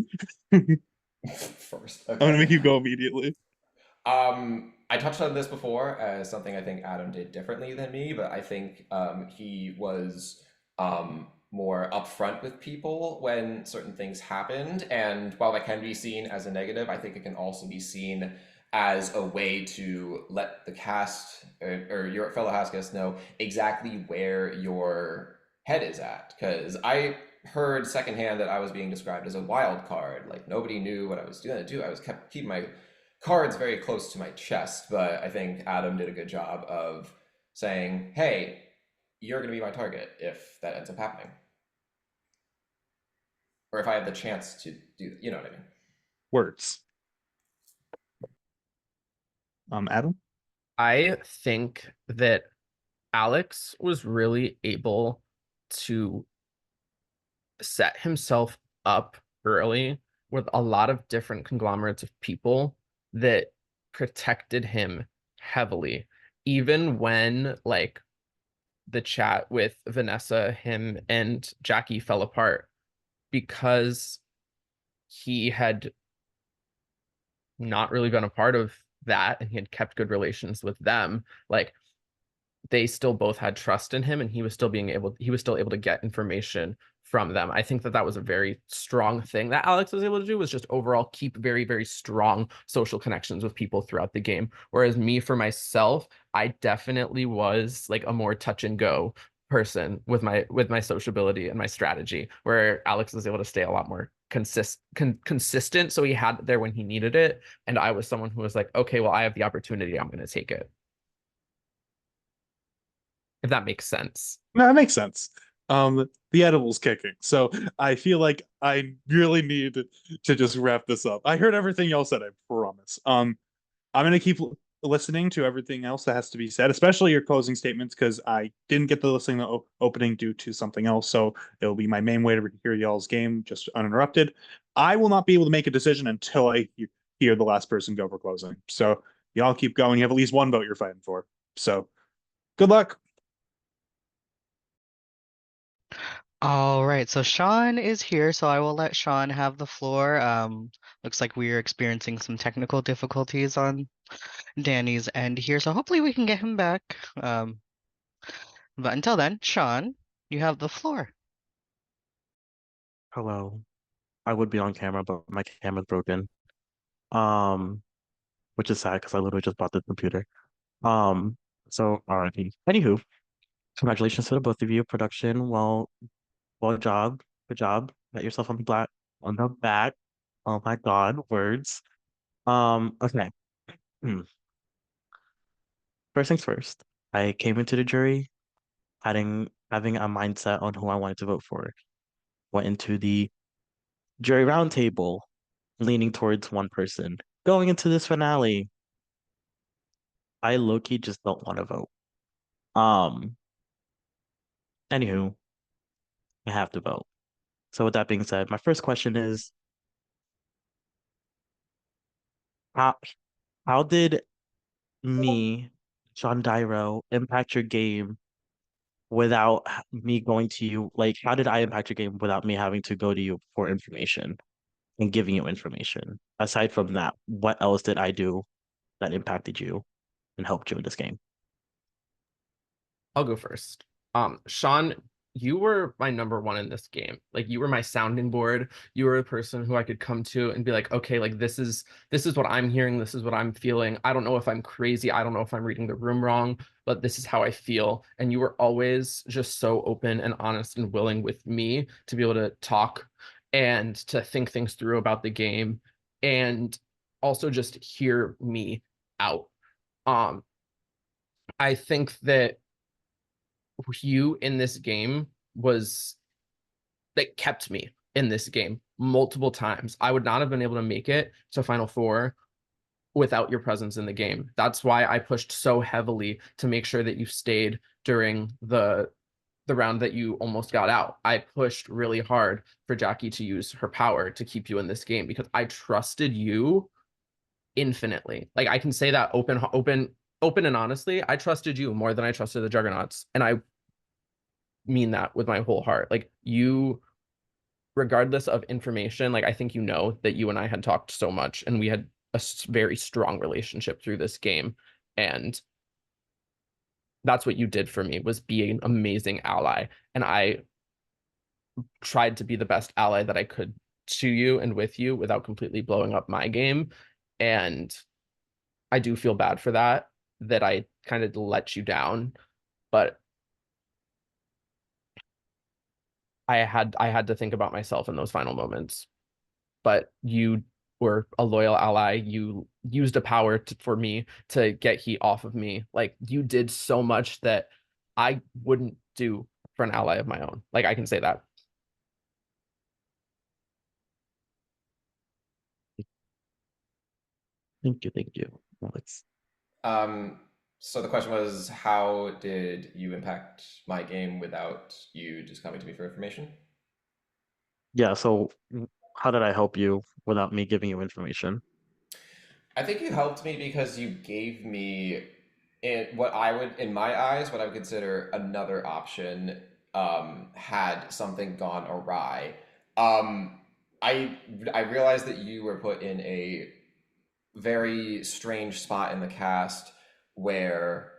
First, I'm gonna make you go immediately. I touched on this before as something I think Adam did differently than me, but I think he was more upfront with people when certain things happened. And while that can be seen as a negative, I think it can also be seen as a way to let the cast or your fellow house guests know exactly where your head is at. Because I heard secondhand that I was being described as a wild card. Like nobody knew what I was going to do. I was kept keeping my cards very close to my chest. But I think Adam did a good job of saying, "Hey, you're going to be my target if that ends up happening, or if I have the chance to do, you know what I mean." Words. Adam? I think that Alex was really able to set himself up early with a lot of different conglomerates of people that protected him heavily, even when like the chat with Vanessa, him, and Jackie fell apart because he had not really been a part of that and he had kept good relations with them. Like they still both had trust in him and he was still able to get information from them. I think that that was a very strong thing that Alex was able to do, was just overall keep very, very strong social connections with people throughout the game. Whereas me, for myself, I definitely was like a more touch and go person with my sociability and my strategy, where Alex was able to stay a lot more consistent. So he had it there when he needed it. And I was someone who was like, okay, well, I have the opportunity, I'm going to take it. If that makes sense. No, that makes sense. The edible's kicking, so I feel like I really need to just wrap this up. I heard everything y'all said, I promise. I'm gonna keep listening to everything else that has to be said, especially your closing statements, because I didn't get to listen to the opening due to something else. So it'll be my main way to hear y'all's game just uninterrupted. I will not be able to make a decision until I hear the last person go for closing. So y'all keep going. You have at least one vote you're fighting for. So good luck. All right, so Sean is here, so I will let Sean have the floor. Looks like we are experiencing some technical difficulties on Danny's end here, so hopefully we can get him back. But until then, Sean, you have the floor. Hello. I would be on camera, but my camera's broken. Um, which is sad because I literally just bought the computer. Um, so RIP. Anywho, congratulations to the both of you. Production, well job. Good job. Pat yourself on the back. Oh my God, words. Okay. Hmm. First things first. I came into the jury having a mindset on who I wanted to vote for. Went into the jury roundtable leaning towards one person. Going into this finale, I low-key just don't want to vote. Um, Anywho, I have to vote. So with that being said, my first question is how how did me, John Dyro, impact your game without me going to you? Like, how did I impact your game without me having to go to you for information and giving you information? Aside from that, what else did I do that impacted you and helped you in this game? I'll go first. Sean, you were my number one in this game. Like you were my sounding board. You were a person who I could come to and be like, okay, like this is what I'm hearing. This is what I'm feeling. I don't know if I'm crazy. I don't know if I'm reading the room wrong, but this is how I feel. And you were always just so open and honest and willing with me to be able to talk and to think things through about the game and also just hear me out. I think that you in this game was that kept me in this game multiple times. I would not have been able to make it to Final Four without your presence in the game. That's why I pushed so heavily to make sure that you stayed during the round that you almost got out. I pushed really hard for Jackie to use her power to keep you in this game because I trusted you infinitely. Like I can say that open and honestly, I trusted you more than I trusted the Juggernauts. And I mean that with my whole heart. Like you, regardless of information, like I think you know that you and I had talked so much and we had a very strong relationship through this game. And that's what you did for me, was be an amazing ally. And I tried to be the best ally that I could to you and with you without completely blowing up my game. And I do feel bad for that I kind of let you down, but I had to think about myself in those final moments. But you were a loyal ally. You used a power for me to get heat off of me. Like you did so much that I wouldn't do for an ally of my own. Like I can say that. Thank you, Alex. So the question was, how did you impact my game without you just coming to me for information? Yeah, so how did I help you without me giving you information? I think you helped me because you gave me what I would, in my eyes, what I would consider another option had something gone awry. Um, I realized that you were put in a very strange spot in the cast where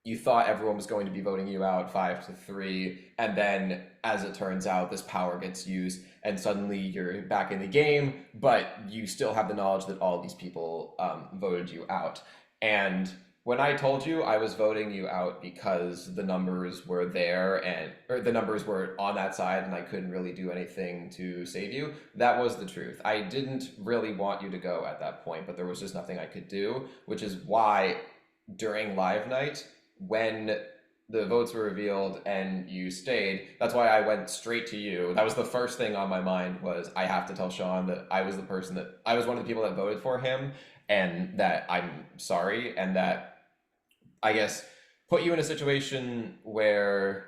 you thought everyone was going to be voting you out 5-3, and then as it turns out, this power gets used, and suddenly you're back in the game, but you still have the knowledge that all these people voted you out. And when I told you I was voting you out because the numbers were there or the numbers were on that side and I couldn't really do anything to save you, that was the truth. I didn't really want you to go at that point, but there was just nothing I could do, which is why during live night, when the votes were revealed and you stayed, that's why I went straight to you. That was the first thing on my mind, was I have to tell Sean that I was the person that I was one of the people that voted for him, and that I'm sorry, and that I guess put you in a situation where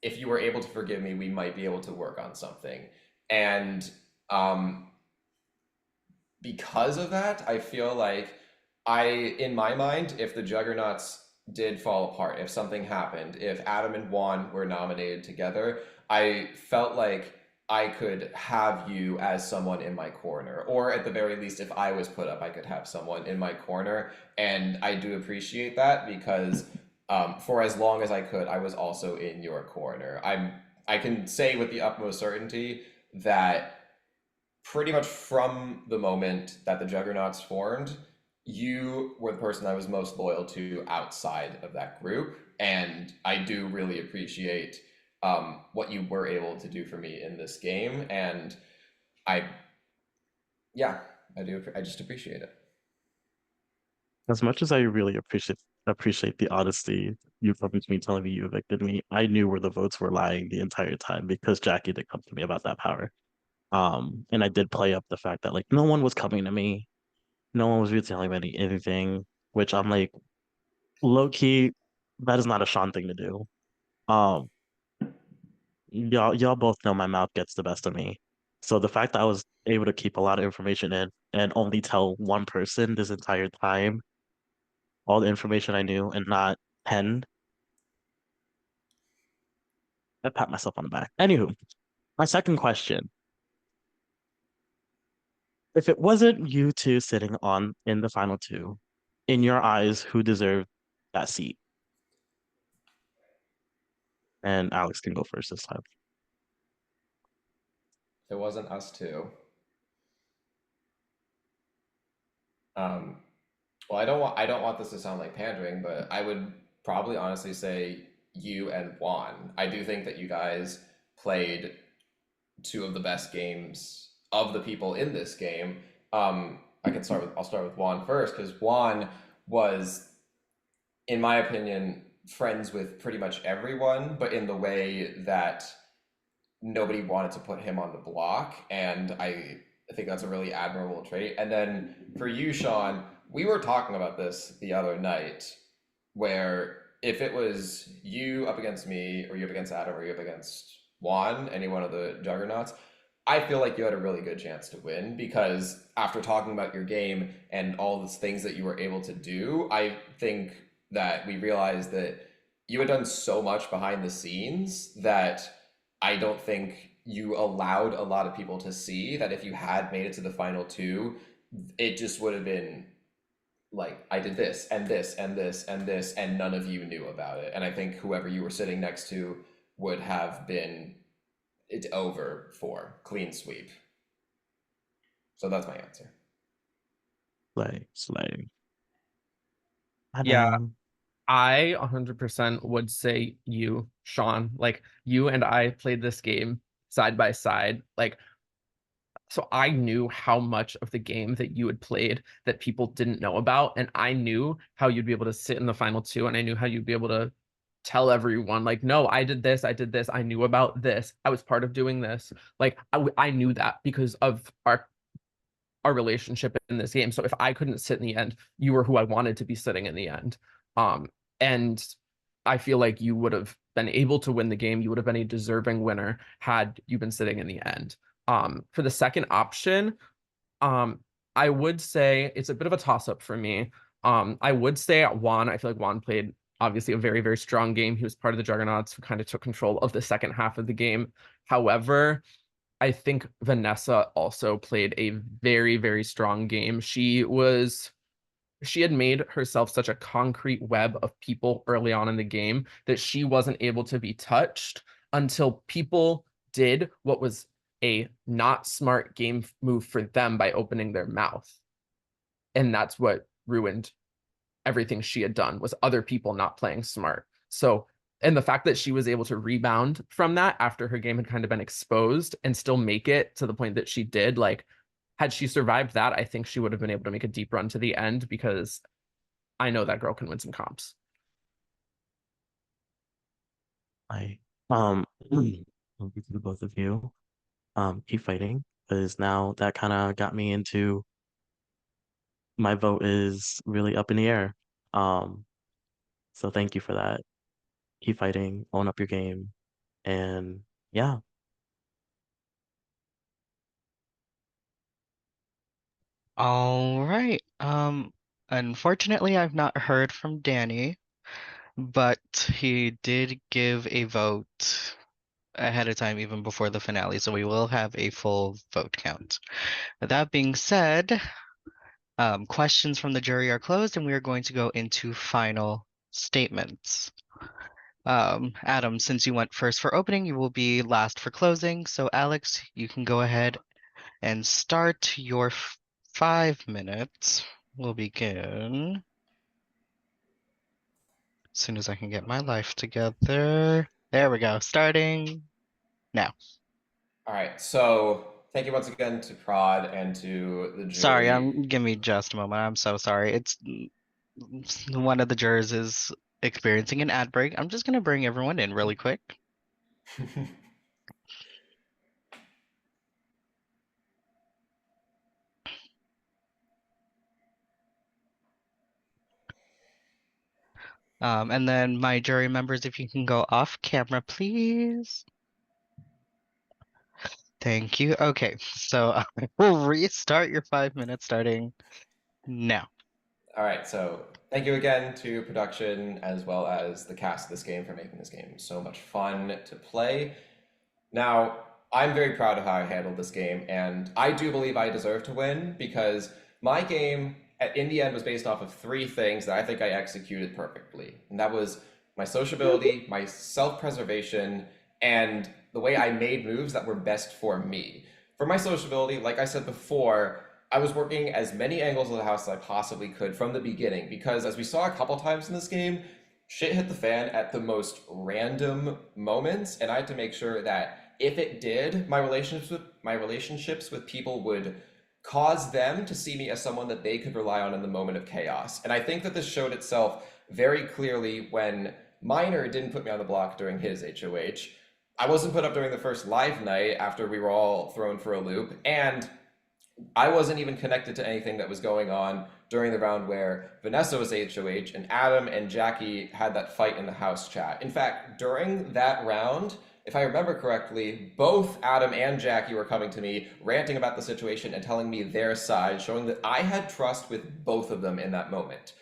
if you were able to forgive me, we might be able to work on something. And because of that, I feel like in my mind, if the Juggernauts did fall apart, if something happened, if Adam and Juan were nominated together, I felt like I could have you as someone in my corner, or at the very least, if I was put up, I could have someone in my corner. And I do appreciate that because for as long as I could, I was also in your corner. I can say with the utmost certainty that pretty much from the moment that the Juggernauts formed, you were the person I was most loyal to outside of that group. And I do really appreciate what you were able to do for me in this game. And I, yeah, I do. I just appreciate it. As much as I really appreciate the honesty you coming to me telling me you evicted me, I knew where the votes were lying the entire time because Jackie did come to me about that power. And I did play up the fact that like no one was coming to me, no one was really telling me anything, which I'm like, low key, that is not a Sean thing to do. Um, y'all both know my mouth gets the best of me. So the fact that I was able to keep a lot of information in and only tell one person this entire time, all the information I knew and not 10, I pat myself on the back. Anywho, my second question. If it wasn't you two sitting on in the final two, in your eyes, who deserved that seat? And Alex can go first this time. If it wasn't us two, well, I don't want this to sound like pandering, but I would probably honestly say you and Juan. I do think that you guys played two of the best games of the people in this game. I'll start with Juan first, because Juan was, in my opinion, friends with pretty much everyone, but in the way that nobody wanted to put him on the block, and I think that's a really admirable trait. And then for you, Sean, we were talking about this the other night, where if it was you up against me, or you up against Adam, or you up against Juan, any one of the Juggernauts, I feel like you had a really good chance to win, because after talking about your game and all the things that you were able to do, I think that we realized that you had done so much behind the scenes that I don't think you allowed a lot of people to see, that if you had made it to the final two, it just would have been like, I did this and this and this and this, and none of you knew about it. And I think whoever you were sitting next to would have been it over for clean sweep. So that's my answer. Slay. Yeah, Adam. I 100% would say you, Sean. Like, you and I played this game side by side. Like, so I knew how much of the game that you had played that people didn't know about, and I knew how you'd be able to sit in the final two, and I knew how you'd be able to tell everyone, like, no, I did this, I knew about this, I was part of doing this. Like, I knew that because of our relationship in this game. So if I couldn't sit in the end, you were who I wanted to be sitting in the end. And I feel like you would have been able to win the game. You would have been a deserving winner had you been sitting in the end. For the second option, I would say it's a bit of a toss-up for me. I would say Juan. I feel like Juan played obviously a very, very strong game. He was part of the Juggernauts who kind of took control of the second half of the game. However, I think Vanessa also played a very, very strong game. She had made herself such a concrete web of people early on in the game that she wasn't able to be touched until people did what was a not smart game move for them by opening their mouth. And that's what ruined everything she had done, was other people not playing smart. So, and the fact that she was able to rebound from that after her game had kind of been exposed and still make it to the point that she did, like, had she survived that, I think she would have been able to make a deep run to the end, because I know that girl can win some comps. I thank you to the both of you. Keep fighting, because now that kind of got me into my vote is really up in the air. So thank you for that. Keep fighting, own up your game, and yeah. All right. Unfortunately, I've not heard from Danny, but he did give a vote ahead of time, even before the finale, so we will have a full vote count. That being said, questions from the jury are closed, and we are going to go into final statements. Adam, since you went first for opening, you will be last for closing. So Alex, you can go ahead and start your 5 minutes. We'll begin as soon as I can get my life together. There we go. Starting now. All right, so thank you once again to Prod and to the Sorry, jury. give me just a moment. I'm so sorry. It's one of the jurors is experiencing an ad break. I'm just gonna bring everyone in really quick. And then my jury members, if you can go off camera, please. Thank you. Okay, so I will restart your 5 minutes starting now. All right, so thank you again to production as well as the cast of this game for making this game so much fun to play. Now, I'm very proud of how I handled this game, and I do believe I deserve to win because my game, in the end, was based off of three things that I think I executed perfectly. And that was my sociability, my self-preservation, and the way I made moves that were best for me. For my sociability, like I said before, I was working as many angles of the house as I possibly could from the beginning because, as we saw a couple times in this game, shit hit the fan at the most random moments, and I had to make sure that if it did, my relationships with people would cause them to see me as someone that they could rely on in the moment of chaos. And I think that this showed itself very clearly when Minor didn't put me on the block during his HOH. I wasn't put up during the first live night after we were all thrown for a loop, and I wasn't even connected to anything that was going on during the round where Vanessa was HOH and Adam and Jackie had that fight in the house chat. In fact, during that round, if I remember correctly, both Adam and Jackie were coming to me, ranting about the situation and telling me their side, showing that I had trust with both of them in that moment.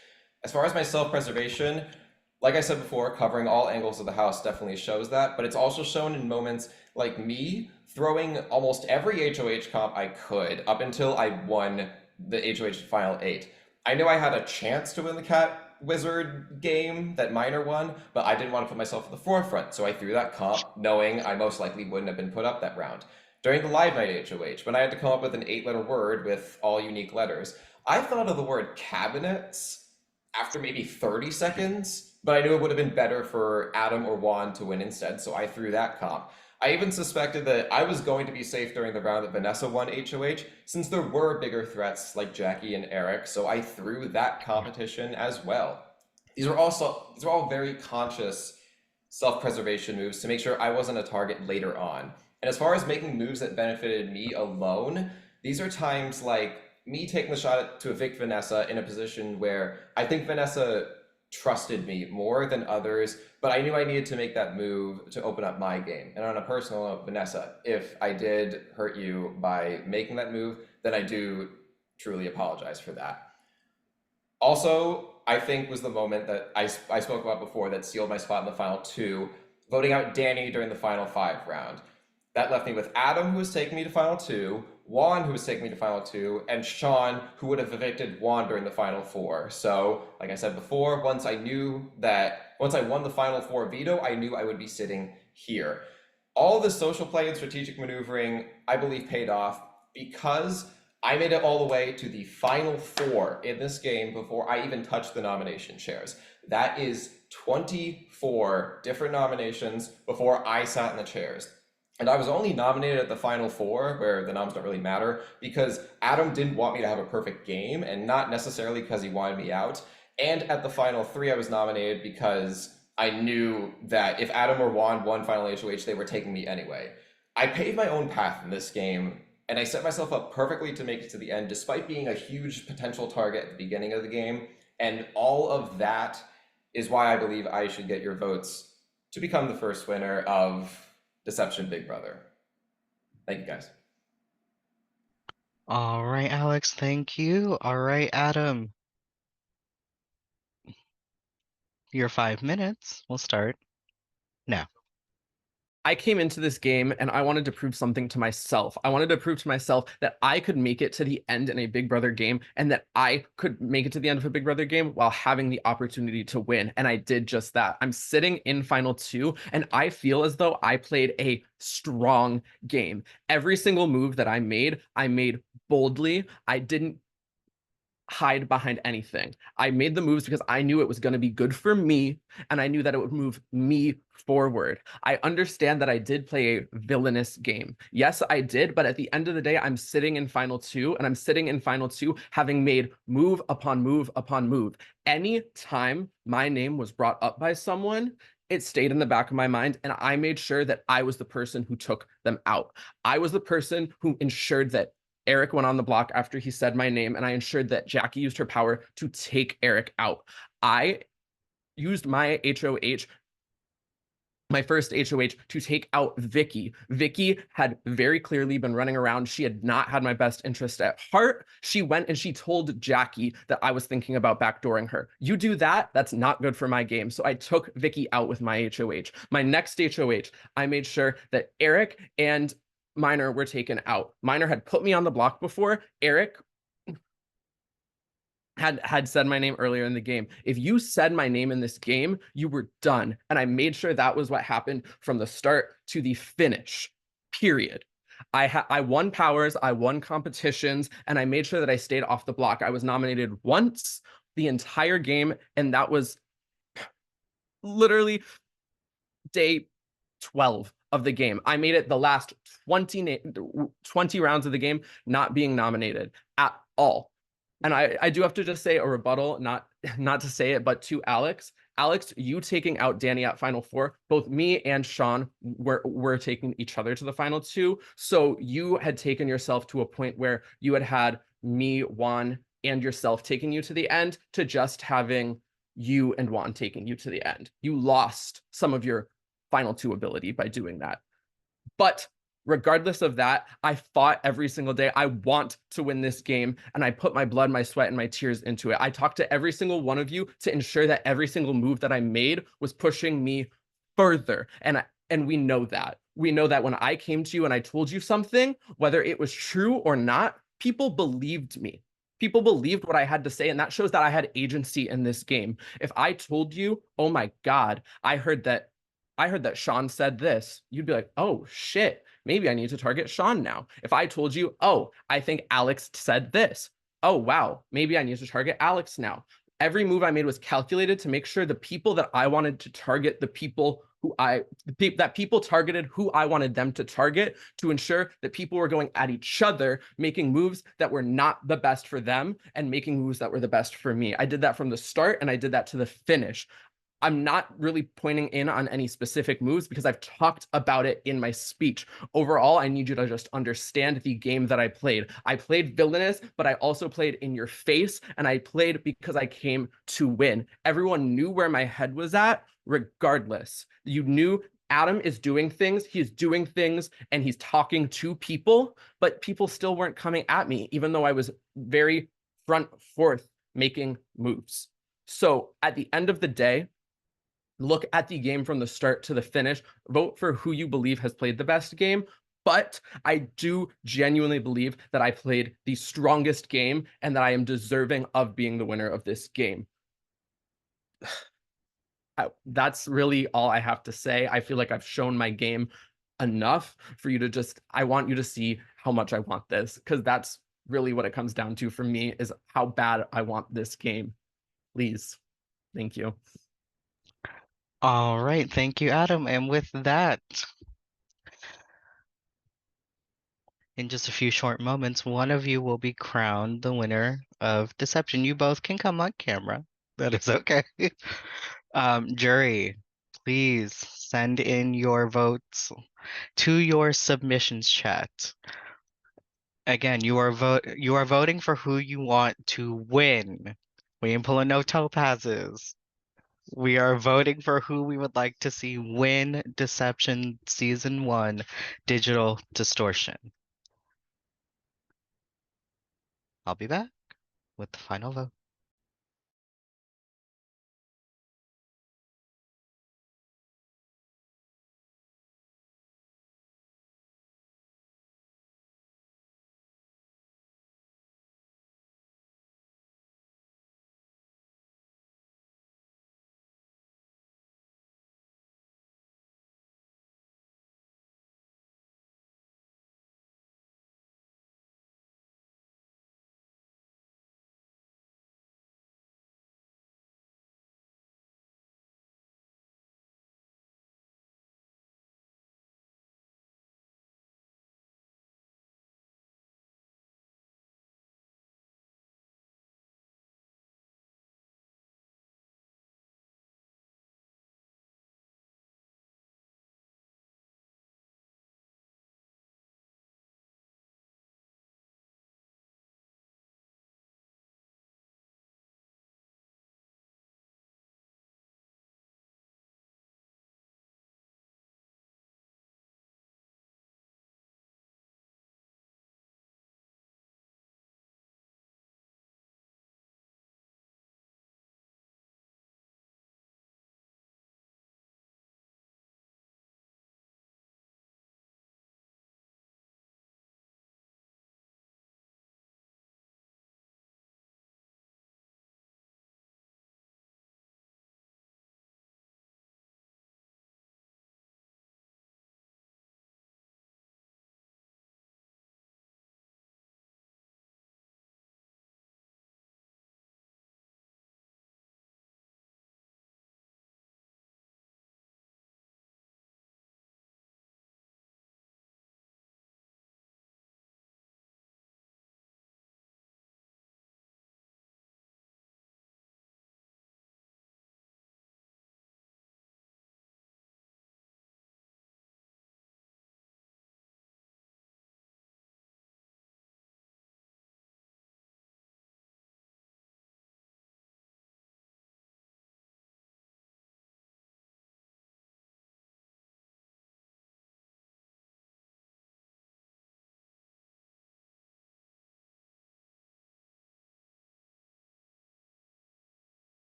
As far as my self-preservation, like I said before, covering all angles of the house definitely shows that, but it's also shown in moments like me throwing almost every HOH comp I could up until I won the HOH Final 8. I knew I had a chance to win the Cat Wizard game that Minor won, but I didn't want to put myself at the forefront, so I threw that comp knowing I most likely wouldn't have been put up that round. during the live night HOH, when I had to come up with an 8-letter word with all unique letters. I thought of the word cabinets after maybe 30 seconds, but I knew it would have been better for Adam or Juan to win instead, so I threw that comp. I even suspected that I was going to be safe during the round that Vanessa won HOH, since there were bigger threats like Jackie and Eric, so I threw that competition as well. These are all very conscious self-preservation moves to make sure I wasn't a target later on. And as far as making moves that benefited me alone, these are times like me taking the shot to evict Vanessa in a position where I think Vanessa trusted me more than others, but I knew I needed to make that move to open up my game. And on a personal note, Vanessa, if I did hurt you by making that move, then I do truly apologize for that. Also, I think was the moment that I spoke about before that sealed my spot in the final 2, voting out Danny during the final 5 round. That left me with Adam, who was taking me to final 2, Juan, who was taking me to final 2, and Sean, who would have evicted Juan during the final 4. So, like I said before, once I won the final 4 veto, I knew I would be sitting here. All the social play and strategic maneuvering, I believe, paid off because I made it all the way to the final 4 in this game before I even touched the nomination chairs. That is 24 different nominations before I sat in the chairs. And I was only nominated at the final 4, where the noms don't really matter, because Adam didn't want me to have a perfect game, and not necessarily because he wanted me out. And at the final 3, I was nominated because I knew that if Adam or Juan won final HOH, they were taking me anyway. I paved my own path in this game, and I set myself up perfectly to make it to the end, despite being a huge potential target at the beginning of the game. And all of that is why I believe I should get your votes to become the first winner of Deception Big Brother. Thank you, guys. All right, Alex, thank you. All right, Adam. Your 5 minutes will start now. I came into this game and I wanted to prove something to myself. I wanted to prove to myself that I could make it to the end in a Big Brother game, and that I could make it to the end of a Big Brother game while having the opportunity to win. And I did just that. I'm sitting in final 2, and I feel as though I played a strong game. Every single move that I made boldly. I didn't hide behind anything. I made the moves because I knew it was going to be good for me, and I knew that it would move me forward. I understand that I did play a villainous game. Yes, I did, but at the end of the day, I'm sitting in final 2, and I'm sitting in final 2 having made move upon move upon move. Any time my name was brought up by someone, it stayed in the back of my mind, and I made sure that I was the person who took them out. I was the person who ensured that Eric went on the block after he said my name, and I ensured that Jackie used her power to take Eric out. I used my HOH, my first HOH, to take out Vicky. Vicky had very clearly been running around. She had not had my best interest at heart. She went and she told Jackie that I was thinking about backdooring her. You do that, that's not good for my game. So I took Vicky out with my HOH. My next HOH, I made sure that Eric and Minor were taken out. Minor had put me on the block before. Eric had said my name earlier in the game. If you said my name in this game, you were done. And I made sure that was what happened from the start to the finish, period. I won powers, I won competitions, and I made sure that I stayed off the block. I was nominated once the entire game, and that was literally day 12 of the game. I made it the last 20 rounds of the game not being nominated at all. And I do have to just say a rebuttal, not to say it, but to Alex. Alex, you taking out Danny at final 4, both me and Sean were taking each other to the final 2. So you had taken yourself to a point where you had me, Juan, and yourself taking you to the end, to just having you and Juan taking you to the end. You lost some of your final 2 ability by doing that. But regardless of that, I fought every single day. I want to win this game, and I put my blood, my sweat, and my tears into it. I talked to every single one of you to ensure that every single move that I made was pushing me further. And we know that. We know that when I came to you and I told you something, whether it was true or not, people believed me. People believed what I had to say, and that shows that I had agency in this game. If I told you, oh my God, I heard that I heard that Sean said this, you'd be like, oh shit, maybe I need to target Sean now. If I told you, oh, I think Alex said this, oh wow, maybe I need to target Alex now. Every move I made was calculated to make sure the people that I wanted to target, that people targeted who I wanted them to target, to ensure that people were going at each other, making moves that were not the best for them and making moves that were the best for me. I did that from the start and I did that to the finish. I'm not really pointing in on any specific moves because I've talked about it in my speech. Overall, I need you to just understand the game that I played. I played villainous, but I also played in your face, and I played because I came to win. Everyone knew where my head was at, regardless. You knew Adam is doing things, he's doing things, and he's talking to people, but people still weren't coming at me, even though I was very front forth making moves. So at the end of the day, look at the game from the start to the finish, vote for who you believe has played the best game. But I do genuinely believe that I played the strongest game and that I am deserving of being the winner of this game. That's really all I have to say. I feel like I've shown my game enough for you to just, I want you to see how much I want this, because that's really what it comes down to for me, is how bad I want this game. Please. Thank you. All right, thank you, Adam. And with that, in just a few short moments, one of you will be crowned the winner of Deception. You both can come on camera. That is okay. Jury, please send in your votes to your submissions chat. Again, you are voting for who you want to win. We ain't pulling no topazes. We are voting for who we would like to see win Deception Season 1 Digital Distortion. I'll be back with the final vote.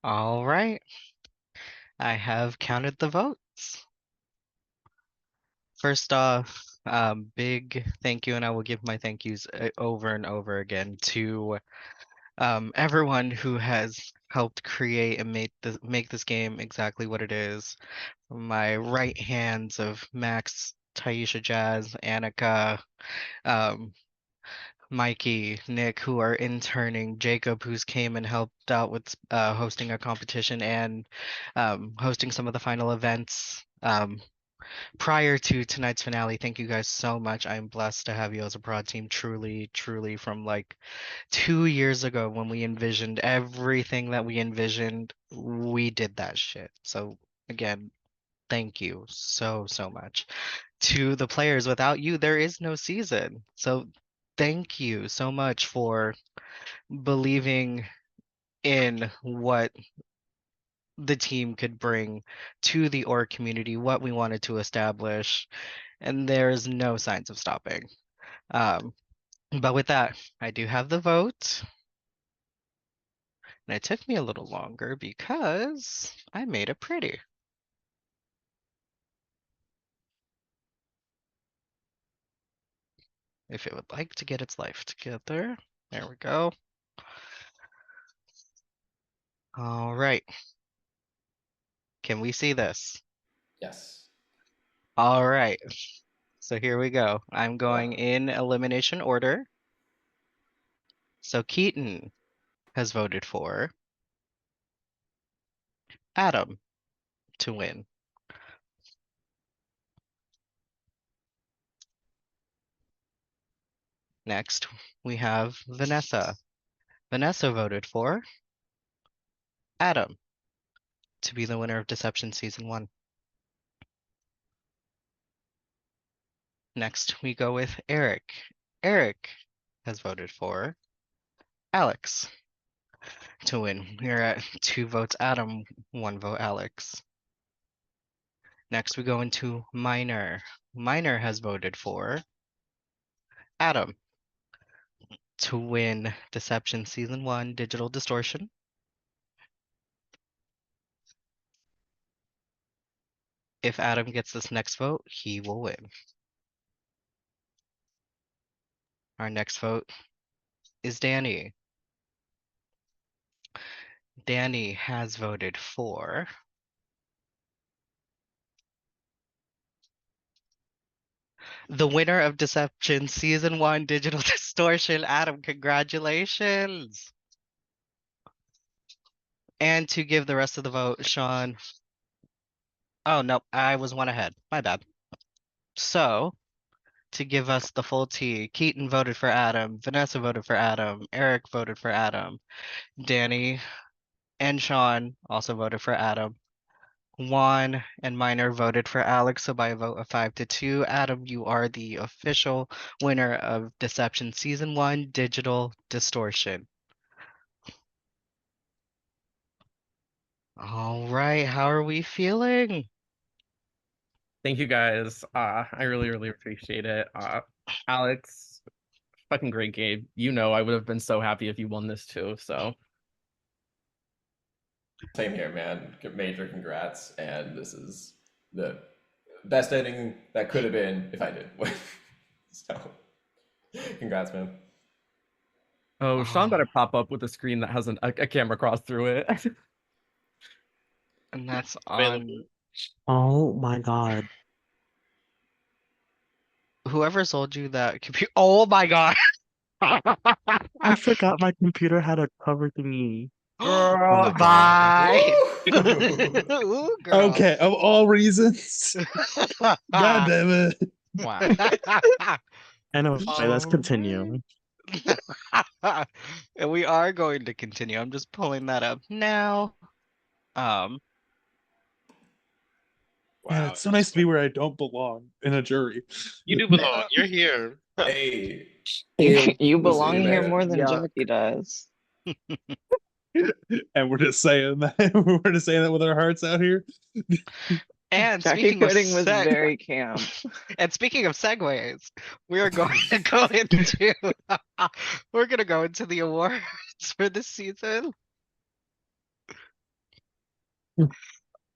All right. I have counted the votes. First off, big thank you, and I will give my thank yous over and over again to everyone who has helped create and make this game exactly what it is. My right hands of Max, Taisha, Jazz, Annika, um, Mikey, Nick, who are interning, Jacob, who's came and helped out with hosting a competition and hosting some of the final events prior to tonight's finale. Thank you guys so much. I'm blessed to have you as a prod team. Truly, truly, from like 2 years ago when we envisioned everything that we envisioned, we did that shit. So again, thank you so, so much. To the players, without you, there is no season. So thank you so much for believing in what the team could bring to the org community, what we wanted to establish, and there's no signs of stopping. Um, but with that, I do have the vote. And it took me a little longer because I made it pretty. If it would like to get its life together. There we go. All right. Can we see this? Yes. All right. So here we go. I'm going Wow. in elimination order. So Keaton has voted for Adam to win. Next, we have Vanessa. Vanessa voted for Adam to be the winner of Deception Season 1. Next, we go with Eric. Eric has voted for Alex to win. We're at 2 votes Adam, 1 vote Alex. Next, we go into Minor. Minor has voted for Adam to win Deception Season 1 Digital Distortion. If Adam gets this next vote, he will win. Our next vote is Danny. Danny has voted for the winner of Deception Season 1 Digital Distortion. Adam, congratulations! And to give the rest of the vote, Sean. Oh, no, I was one ahead. My bad. So, to give us the full tea, Keaton voted for Adam, Vanessa voted for Adam, Eric voted for Adam, Danny and Sean also voted for Adam. Juan and Minor voted for Alex, so by a vote of 5-2, Adam, you are the official winner of Deception Season 1 Digital Distortion. All right, how are we feeling? Thank you guys. I really, really appreciate it. Alex, fucking great game. You know, I would have been so happy if you won this too. So Same here, man. Major congrats, and this is the best ending that could have been if I did. So, congrats, man. oh, Sean better pop up with a screen that has a camera crossed through it. And that's Available. on Oh my god. whoever sold you that computer. Oh my god. I forgot my computer had a cover thingy. Oh Girl, my god. bye. Woo! Ooh, girl. Okay, of all reasons. God damn it. Wow. Anyway, let's All continue. right. And we are going to continue. I'm just pulling that up now. Man, Wow. it's so nice to be where I don't belong in a jury. You do belong. You're here. Hey, You listen to belong you, here man. more than Yeah. Jackie does. And we're just saying that we're just saying that with our hearts out here. And Jackie speaking of Pudding was very camp. and speaking of segues, we are going to go into we're gonna go into the awards for this season.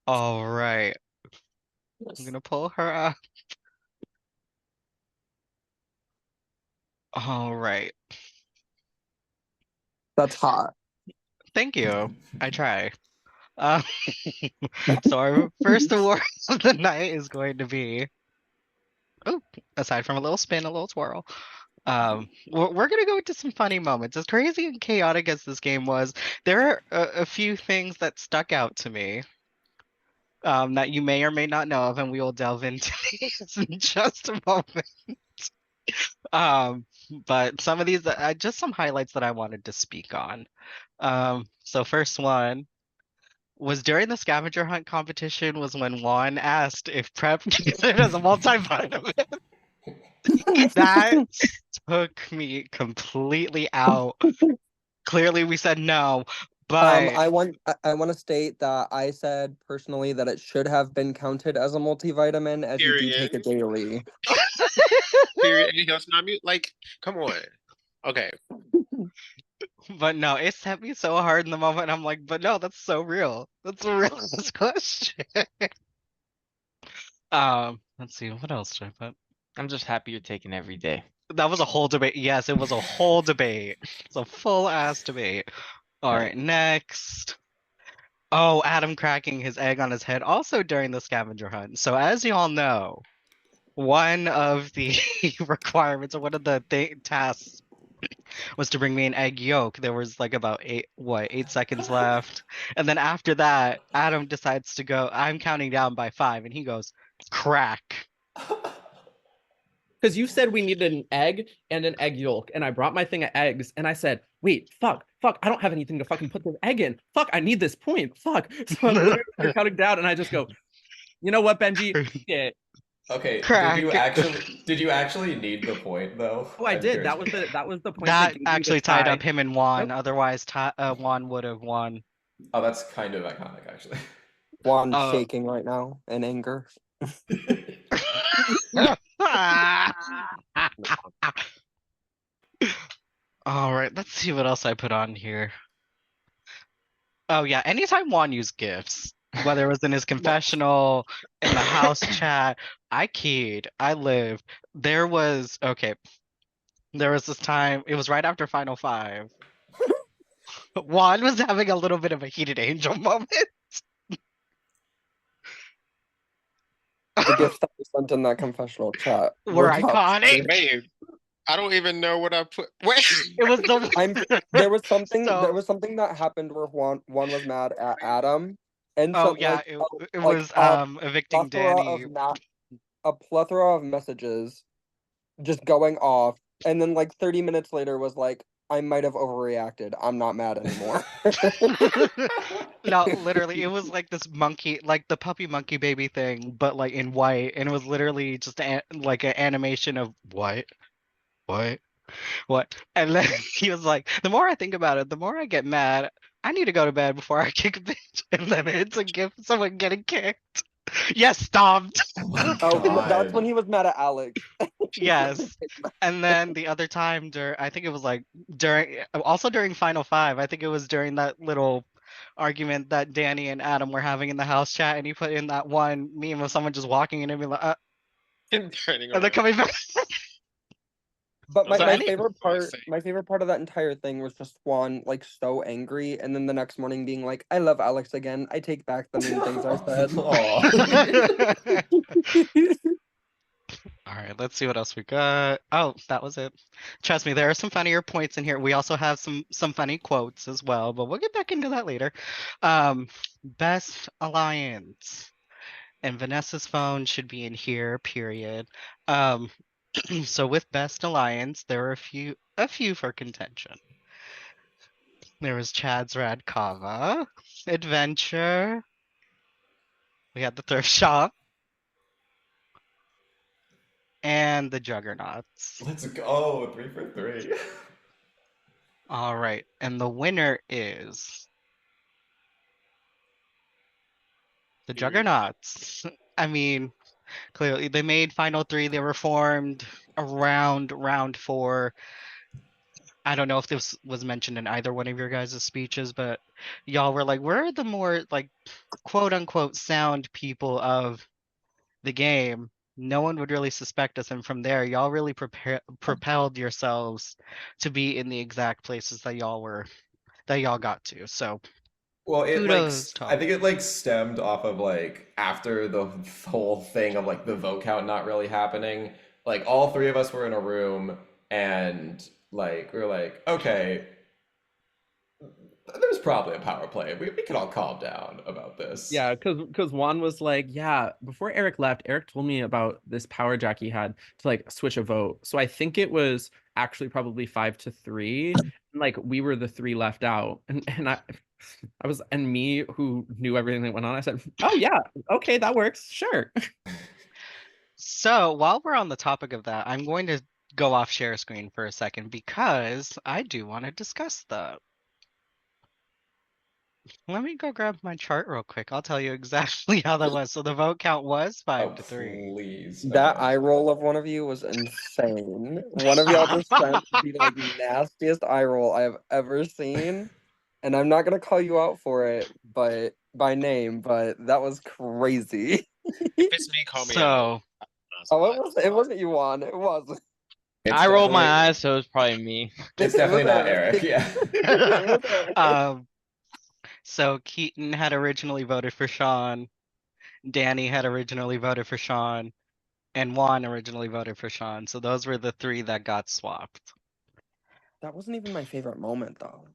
All right, I'm gonna pull her up. All right. That's hot. Thank you. I try. Um, so our first award of the night is going to be, oh, aside from a little spin, a little twirl. We're gonna go into some funny moments. As crazy and chaotic as this game was, there are a few things that stuck out to me. That you may or may not know of, and we will delve into these in just a moment. Um, but some of these, just some highlights that I wanted to speak on. So first one was during the scavenger hunt competition was when Juan asked if prep counted as a multivitamin. That took me completely out. Clearly, we said no, but I want to state that I said personally that it should have been counted as a multivitamin as you do take Period. it daily. Period. Anything else not mute? Like, come on. Okay. but no, it set me so hard in the moment. I'm like, but no, that's so real. That's a real question. Let's see, what else did I put? I'm just happy you're taking every day. That was a whole debate. Yes, it was a whole debate. It's a full ass debate. All right, next. Oh, Adam cracking his egg on his head also during the scavenger hunt. So as you all know, one of the requirements or one of the tasks was to bring me an egg yolk. There was like about 8 seconds left. And then after that, Adam decides to go, I'm counting down by 5, and he goes, crack. Because you said we needed an egg and an egg yolk, and I brought my thing of eggs, and I said, wait, fuck, I don't have anything to fucking put this egg in. Fuck, I need this point. Fuck. So I'm literally counting down, and I just go, you know what, Benji? Shit. Okay, Crack. did you actually need the point though? Oh, I I'm did. curious. That was the point That gave me the actually tied tie. up him and Juan. Yep. Otherwise, Juan would have won. Oh, that's kind of iconic, actually. Juan Uh, shaking right now in anger. All right, let's see what else I put on here. Oh yeah, anytime Juan used gifts, whether it was in his confessional, in the house chat, I keyed, I lived. There was this time, it was right after Final Five. Juan was having a little bit of a heated angel moment. The gifts that we sent in that confessional chat Were top iconic. Babe, I don't even know what I put. Wait. It was the there was something So- that happened where Juan was mad at Adam and Oh some yeah, like it like was a evicting plethora Danny. a plethora of messages just going off, and then like 30 minutes later was like, I might have overreacted. I'm not mad anymore. No, literally, it was like this monkey, like the puppy monkey baby thing, but like in white, and it was literally just like an animation of what, what, and then he was like, the more I think about it, the more I get mad. I need to go to bed before I kick a bitch, and then it's a gift of someone getting kicked. Yes, stopped. Oh, and that's God. when he was mad at Alex. Yes. And then the other time I think it was like during Final Five, I think it was during that little argument that Danny and Adam were having in the house chat, and he put in that one meme of someone just walking in and being like, And turning and then around. coming back. But So my any- favorite Oh, I part, see. my favorite part of that entire thing was just Juan like so angry, and then the next morning being like, "I love Alex again. I take back the mean things I said." Aw. All right, let's see what else we got. Oh, that was it. Trust me, there are some funnier points in here. We also have some funny quotes as well, but we'll get back into that later. Best alliance. And Vanessa's phone should be in here, period. So with Best Alliance, there were a few for contention. There was Chad's Rad Kava, Adventure. We had the Thrift Shop, and the Juggernauts. Let's go. 3 for 3. All right, and the winner is the Juggernauts. I mean, clearly they made Final Three. They were formed around round 4. I don't know if this was mentioned in either one of your guys' speeches, but y'all were like, we're the more like quote unquote sound people of the game. no one would really suspect us. And from there, y'all really propelled yourselves to be in the exact places that y'all got to. So Well, kudos to I all think of it like stemmed off of like after the whole thing of like the vote count not really happening. Like all three of us were in a room and like we were like, okay, there's probably a power play. We can all calm down about this. Yeah, because Juan was like, yeah, before Eric left, Eric told me about this power jack he had to like switch a vote. So I think it was actually probably 5-3. And, like we were the three left out. And I was, and me who knew everything that went on, I said, oh yeah, okay, that works. Sure. So while we're on the topic of that, I'm going to go off share screen for a second because I do want to discuss that. Let me go grab my chart real quick. I'll tell you exactly how that was. So the vote count was 5-3. Please. That Okay. eye roll of one of you was insane. One of y'all just sent the like nastiest eye roll I have ever seen. And I'm not gonna call you out for it, but by name, but that was crazy. If it's me, call me out. So Oh, it wasn't you, Juan. It was. It's I rolled my definitely- eyes, so it's probably me. It's It definitely was not Eric. Eric. Yeah. It was Eric. So Keaton had originally voted for Sean, Danny had originally voted for Sean, and Juan originally voted for Sean. So those were the three that got swapped. That wasn't even my favorite moment though.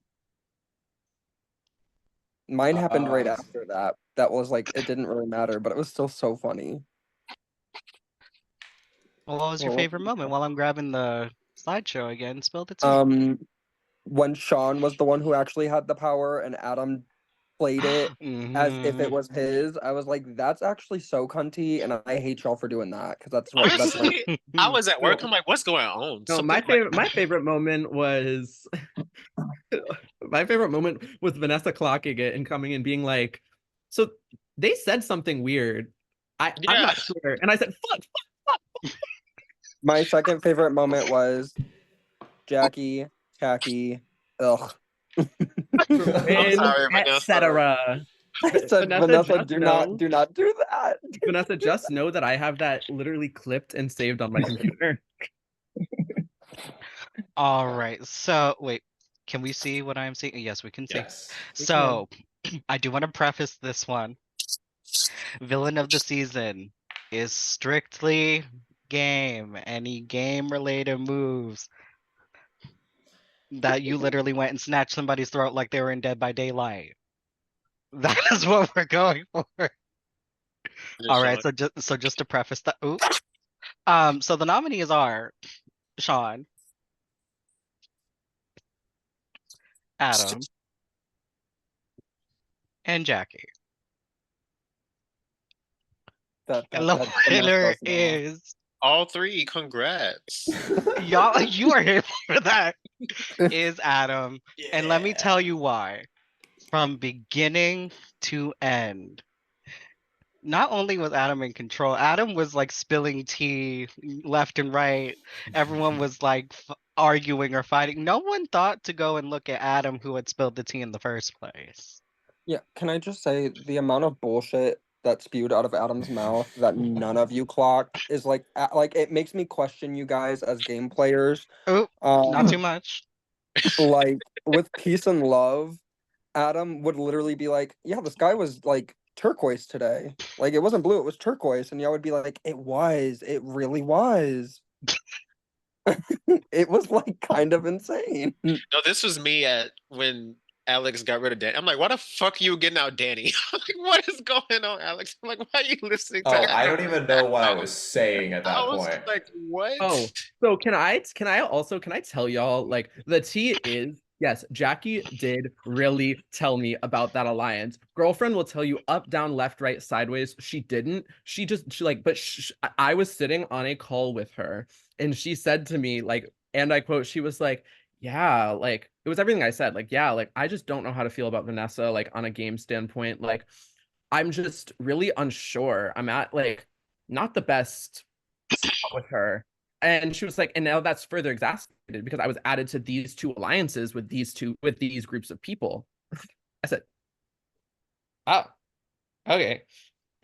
Mine happened right after that. That was like it didn't really matter, but it was still so funny. Well, what was your Well, favorite moment? While I'm grabbing the slideshow again, spill the tea. When Sean was the one who actually had the power and Adam played it as if it Mhm. was his, I was like, that's actually so cunty, and I hate y'all for doing that because that's right. That's right. Honestly, I was at work. I'm like, what's going on? No, Something like my favorite moment was my favorite moment was Vanessa clocking it and coming and being like, so they said something weird. I'm Yeah. not sure. And I said, fuck. My second favorite moment was Jackie, Tacky, ugh. I'm sorry, Vanessa. etc. I said, Vanessa, do not do that. Vanessa, just know that I have that literally clipped and saved on my computer. All right. So wait, can we see what I'm seeing? Yes, we can see. Yes. So I do want to preface this one. Villain of the season is strictly game. Any game related moves that you literally went and snatched somebody's throat like they were in Dead by Daylight. That is what we're going for. All right, so just to preface that. Ooh. So the nominees are Sean, Adam, and Jackie. And the winner is all three. Congrats. y'all. You are here for that. Is Adam, and let me tell you why. From beginning to end, not only was Adam in control, Adam was like spilling tea left and right. Everyone was like arguing or fighting. No one thought to go and look at Adam who had spilled the tea in the first place. Yeah, can I just say the amount of bullshit that spewed out of Adam's mouth that none of you clocked is like it makes me question you guys as game players. Oh, not too much. Like with peace and love, Adam would literally be like, "Yeah, the sky was like turquoise today. Like it wasn't blue, it was turquoise," and y'all would be like, "It was. It really was." It was like kind of insane. No, this was me at when Alex got rid of Danny. I'm like, why the fuck are you getting out Danny? I'm like, what is going on, Alex? I'm like, why are you listening to I don't even know what I was saying at that point. Like, what? Oh, so can I tell y'all like the tea is yes, Jackie did really tell me about that alliance. Girlfriend will tell you up, down, left, right, sideways. She didn't. I was sitting on a call with her and she said to me like, and I quote, she was like, yeah, like it was everything I said. Like, yeah, like I just don't know how to feel about Vanessa, like on a game standpoint. Like, I'm just really unsure. I'm at like not the best spot with her. And she was like, and now that's further exacerbated because I was added to these two alliances with these groups of people. I said, oh, okay.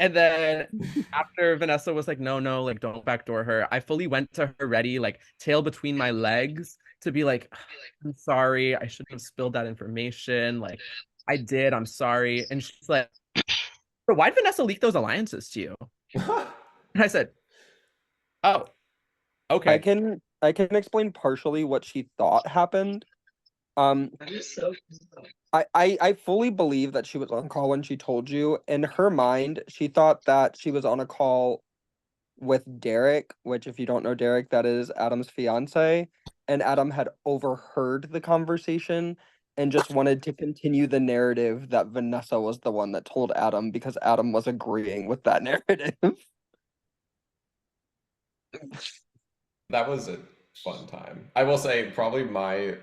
And then after Vanessa was like, no, no, like don't backdoor her, I fully went to her ready, like tail between my legs, to be like, I'm sorry, I shouldn't have spilled that information. Like, I did, I'm sorry. And she's like, so why'd Vanessa leak those alliances to you? And I said, oh, I okay. can explain partially what she thought happened. I fully believe that she was on call when she told you. In her mind, she thought that she was on a call with Derek, which if you don't know Derek, that is Adam's fiance, and Adam had overheard the conversation and just wanted to continue the narrative that Vanessa was the one that told Adam because Adam was agreeing with that narrative. That was a fun time. I will say, probably my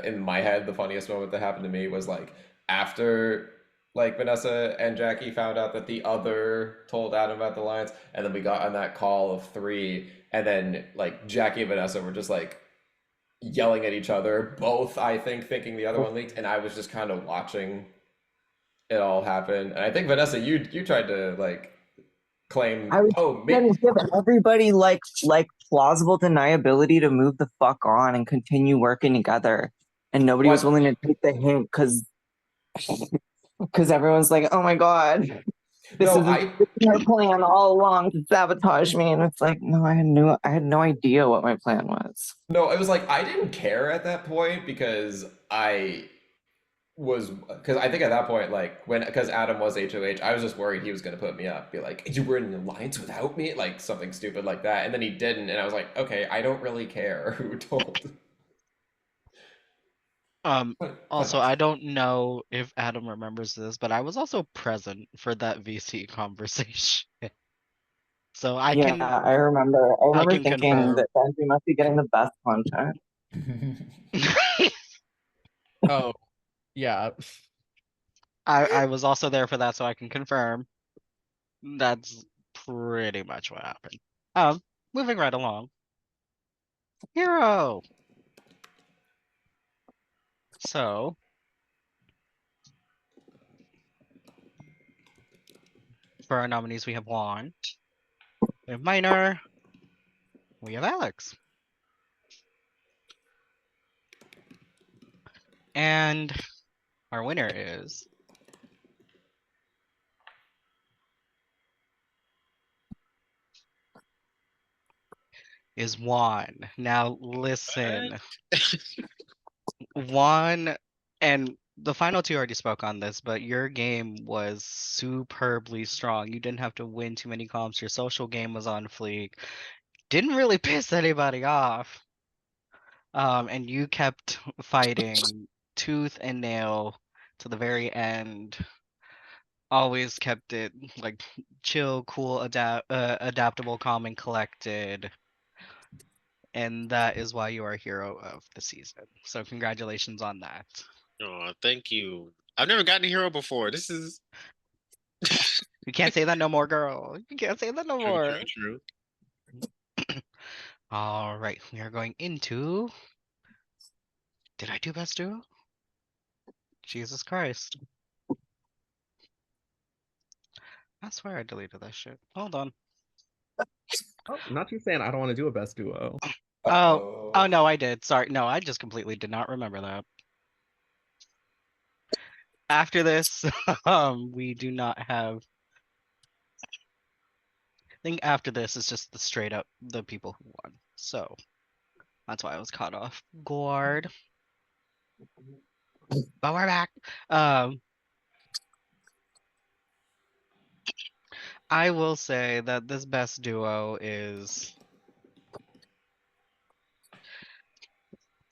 in my head, the funniest moment that happened to me was like after like Vanessa and Jackie found out that the other told Adam about the lines, and then we got on that call of three, and then like Jackie and Vanessa were just like yelling at each other, both I think thinking the other one leaked, and I was just kind of watching it all happen. And I think Vanessa, you tried to like claim, I was oh, trying to give everybody like plausible deniability to move the fuck on and continue working together, and nobody was What? willing to take the hint because everyone's like, oh my god, this No, is your plan all along to sabotage me, and it's like, no, I had no idea what my plan was. No, it was like I didn't care at that point because I think at that point, like because Adam was HOH, I was just worried he was going to put me up, be like, you were in an alliance without me, like something stupid like that, and then he didn't, and I was like, okay, I don't really care who told. Also, I don't know if Adam remembers this, but I was also present for that VC conversation. So I I remember can thinking confirm. that Benji must be getting the best content. Oh, yeah. I was also there for that, so I can confirm. That's pretty much what happened. Moving right along. Hero. So for our nominees, we have Juan, we have Minor, we have Alex. And our winner is Juan. Now listen. Juan and the final two already spoke on this, but your game was superbly strong. You didn't have to win too many comps. Your social game was on fleek. Didn't really piss anybody off. And you kept fighting tooth and nail to the very end. Always kept it like chill, cool, adaptable, calm, and collected. And that is why you are hero of the season. So congratulations on that. Oh, thank you. I've never gotten a hero before. This is You can't say that no more, girl. You can't say that no true, more. true, true. All right, we are going into. Did I do best duo? Jesus Christ. I swear I deleted that shit. Hold on. Oh, not you saying I don't want to do a best duo. Oh no, I did. Sorry. No, I just completely did not remember that. After this, we do not have. I think after this is just the straight up the people who won. So that's why I was caught off guard. But we're back. I will say that this best duo is,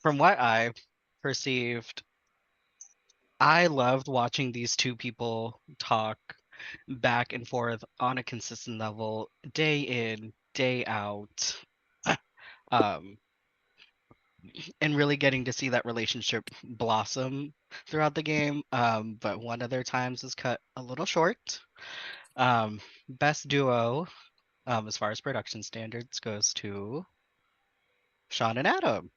from what I've perceived, I loved watching these two people talk back and forth on a consistent level, day in, day out. Um, and really getting to see that relationship blossom throughout the game. But one of their times is cut a little short. Best duo, as far as production standards, goes to Sean and Adam.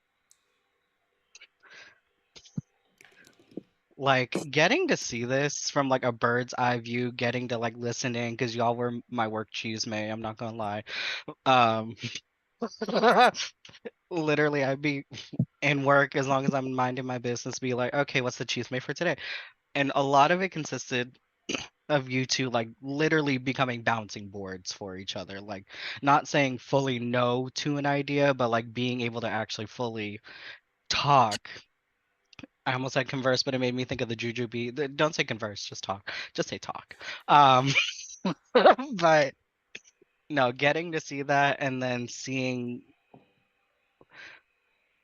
Like getting to see this from like a bird's eye view, getting to like listen in because y'all were my work cheese may, I'm not gonna lie. Um literally I'd be in work as long as I'm minding my business, be like, okay, what's the cheese may for today? And a lot of it consisted of you two like literally becoming bouncing boards for each other. Like not saying fully no to an idea, but like being able to actually fully talk. I almost said converse, but it made me think of the Jujubee. Don't say converse, just talk. Just say talk. But no, getting to see that and then seeing,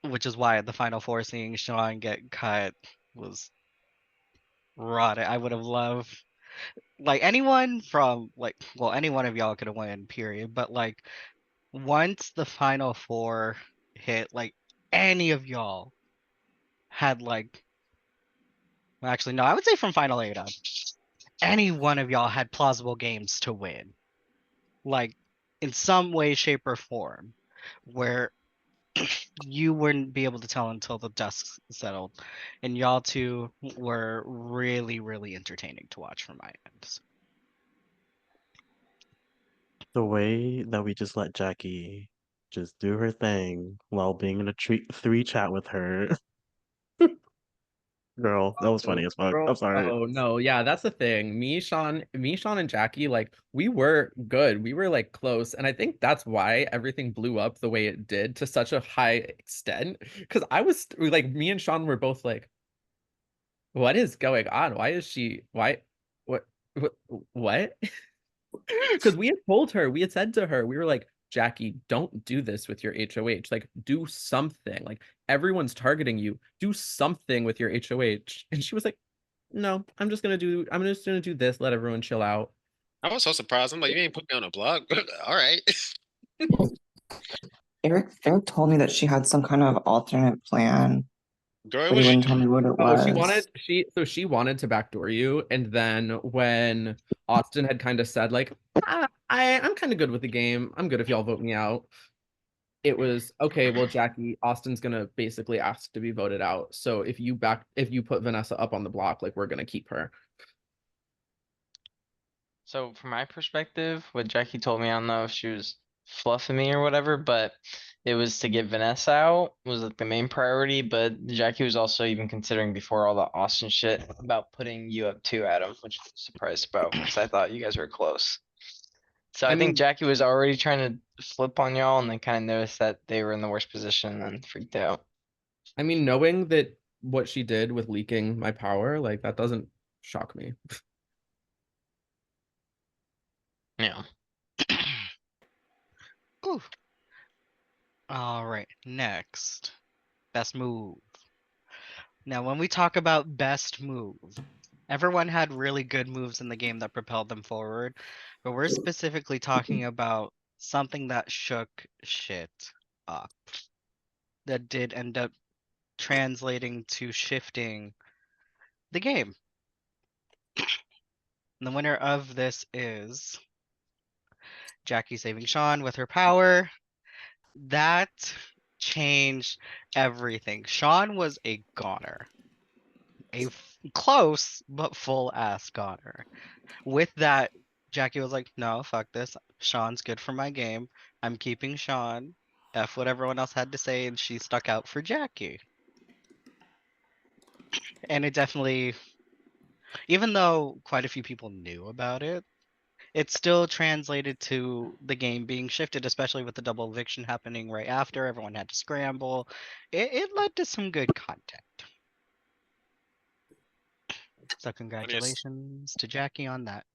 which is why at the final four, seeing Sean get cut was rotted. I would have loved like anyone from like, well, any one of y'all could have won, period. But like once the final four hit, like any of y'all had like, well, actually no, I would say from final eight up, any one of y'all had plausible games to win, like in some way, shape, or form, where you wouldn't be able to tell until the dust settled, and y'all two were really, really entertaining to watch from my end. The way that we just let Jackie just do her thing while being in a three chat with her. Girl, that was funny as fuck. I'm sorry. Oh no, yeah, that's the thing. Me, Sean, and Jackie, like we were good. We were like close, and I think that's why everything blew up the way it did to such a high extent. Because I was like, me and Sean were both like, "What is going on? Why is she? Why? What? What?" Because we had told her, we had said to her, we were like, Jackie, don't do this with your HOH. Like, do something. Like, everyone's targeting you. Do something with your HOH. And she was like, no, I'm just gonna do this, let everyone chill out. I was so surprised. I'm like, you ain't put me on a blog. All right. Eric told me that she had some kind of alternate plan, Girl, it but he was wouldn't tell me what it Oh, she was. wanted to backdoor you, and then when Austin had kind of said, like, I'm kind of good with the game. I'm good if y'all vote me out. It was okay, well, Jackie, Austin's gonna basically ask to be voted out. So if you put Vanessa up on the block, like we're gonna keep her. So from my perspective, what Jackie told me, I don't know if she was fluffing me or whatever, but it was to get Vanessa out was like the main priority. But Jackie was also even considering before all the Austin shit about putting you up too, Adam, which I'm surprised about because I thought you guys were close. So I think mean, Jackie was already trying to flip on y'all and then kind of noticed that they were in the worst position and freaked out. I mean, knowing that what she did with leaking my power, like that doesn't shock me. Yeah. Ooh. All right, next. Best move. Now, when we talk about best move, everyone had really good moves in the game that propelled them forward, but we're specifically talking about something that shook shit up. That did end up translating to shifting the game. And the winner of this is Jackie saving Sean with her power. That changed everything. Sean was a goner. Close but full ass goner. With that, Jackie was like, no, fuck this. Sean's good for my game. I'm keeping Sean. F what everyone else had to say, and she stuck out for Jackie. And it definitely, even though quite a few people knew about it, it still translated to the game being shifted, especially with the double eviction happening right after. Everyone had to scramble. It led to some good content. So congratulations to Jackie on that.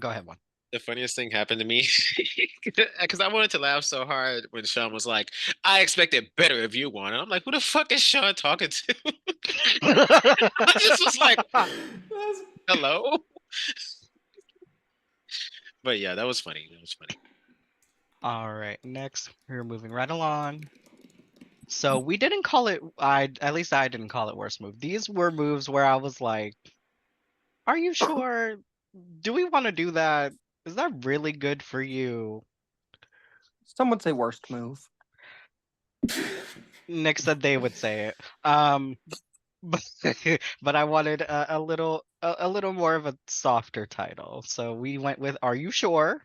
Go ahead, one. The funniest thing happened to me because I wanted to laugh so hard when Sean was like, I expected better if you won. And I'm like, who the fuck is Sean talking to? I just was like, hello? But yeah, that was funny. That was funny. All right, next we're moving right along. So we didn't call it, at least I didn't call it worst move. These were moves where I was like, are you sure? Do we want to do that? Is that really good for you? Some would say worst move. Nick said they would say it. but, but I wanted a little more of a softer title. So we went with Are You Sure?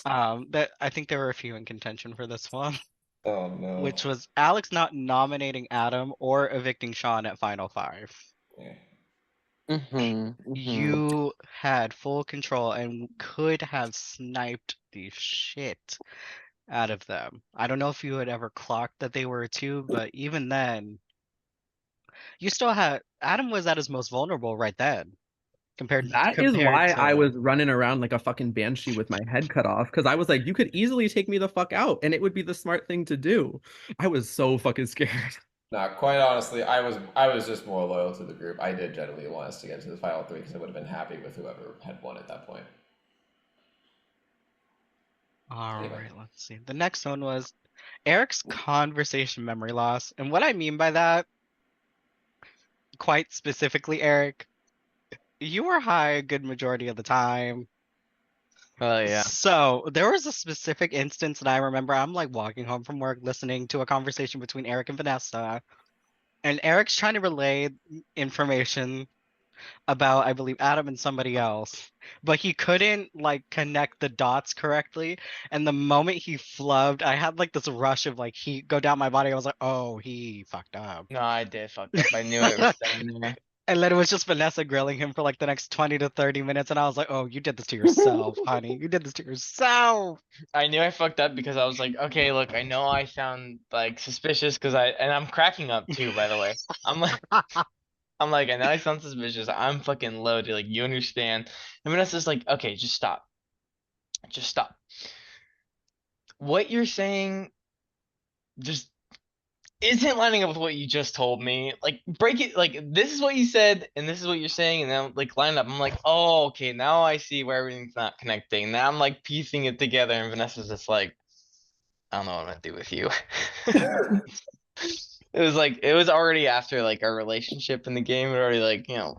That I think there were a few in contention for this one, Oh no. which was Alex not nominating Adam or evicting Sean at Final Five. Yeah. You had full control and could have sniped the shit out of them. I don't know if you had ever clocked that they were a two, but even then, you still had Adam was at his most vulnerable right then That is compared why I to was running around like a fucking banshee with my head cut off, because I was like, you could easily take me the fuck out and it would be the smart thing to do. I was so fucking scared. Nah, quite honestly, I was just more loyal to the group. I did genuinely want us to get to the final three because I would have been happy with whoever had won at that point. All Anyway. right, let's see. The next one was Eric's conversation memory loss. And what I mean by that, quite specifically, Eric, you were high a good majority of the time. Oh yeah. So there was a specific instance that I remember. I'm like walking home from work listening to a conversation between Eric and Vanessa. And Eric's trying to relay information about, I believe, Adam and somebody else, but he couldn't like connect the dots correctly. And the moment he flubbed, I had like this rush of like heat go down my body. I was like, oh, he fucked up. No, I did fuck up. I knew it was down there. And then it was just Vanessa grilling him for like the next 20 to 30 minutes. And I was like, oh, you did this to yourself, honey. You did this to yourself. I knew I fucked up because I was like, okay, look, I know I sound like suspicious because and I'm cracking up too, by the way. I'm like, I know I sound suspicious. I'm fucking loaded. Like, you understand. And Vanessa's like, okay, just stop. Just stop. What you're saying just isn't lining up with what you just told me. Like, break it. Like, this is what you said, and this is what you're saying, and then like line up. I'm like, oh, okay, now I see where everything's not connecting. Now I'm like piecing it together, and Vanessa's just like, I don't know what I'm gonna do with you. It was like it was already after like our relationship in the game. It already like so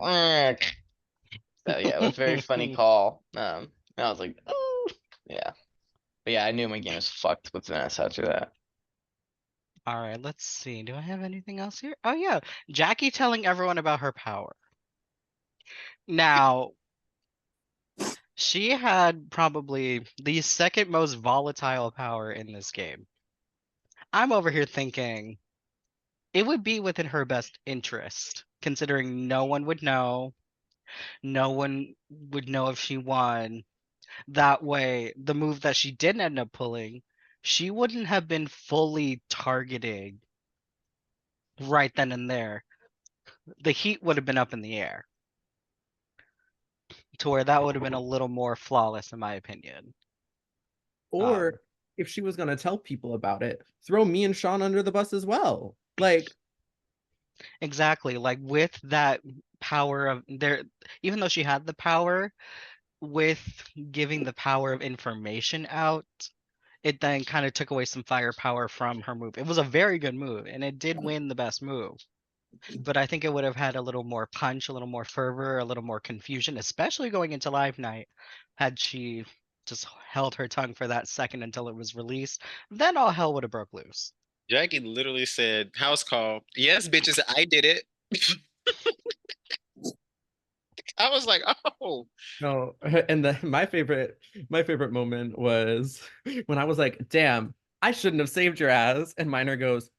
yeah, it was a very funny call. And I was like, oh yeah, but yeah, I knew my game was fucked with Vanessa after that. All right, let's see. Do I have anything else here? Oh yeah, Jackie telling everyone about her power. Now, she had probably the second most volatile power in this game. I'm over here thinking it would be within her best interest, considering no one would know. No one would know if she won. That way, the move that she did end up pulling, she wouldn't have been fully targeted right then and there. The heat would have been up in the air to where that would have been a little more flawless, in my opinion. Or if she was gonna tell people about it, throw me and Sean under the bus as well. Like, exactly, like with that power of there, even though she had the power, with giving the power of information out, it then kind of took away some firepower from her move. It was a very good move, and it did win the best move. But I think it would have had a little more punch, a little more fervor, a little more confusion, especially going into live night, had she just held her tongue for that second until it was released. Then all hell would have broke loose. Jackie literally said, "House call. Yes, bitches, I did it." I was like, oh. no. And my favorite moment was when I was like, damn, I shouldn't have saved your ass. And Minor goes,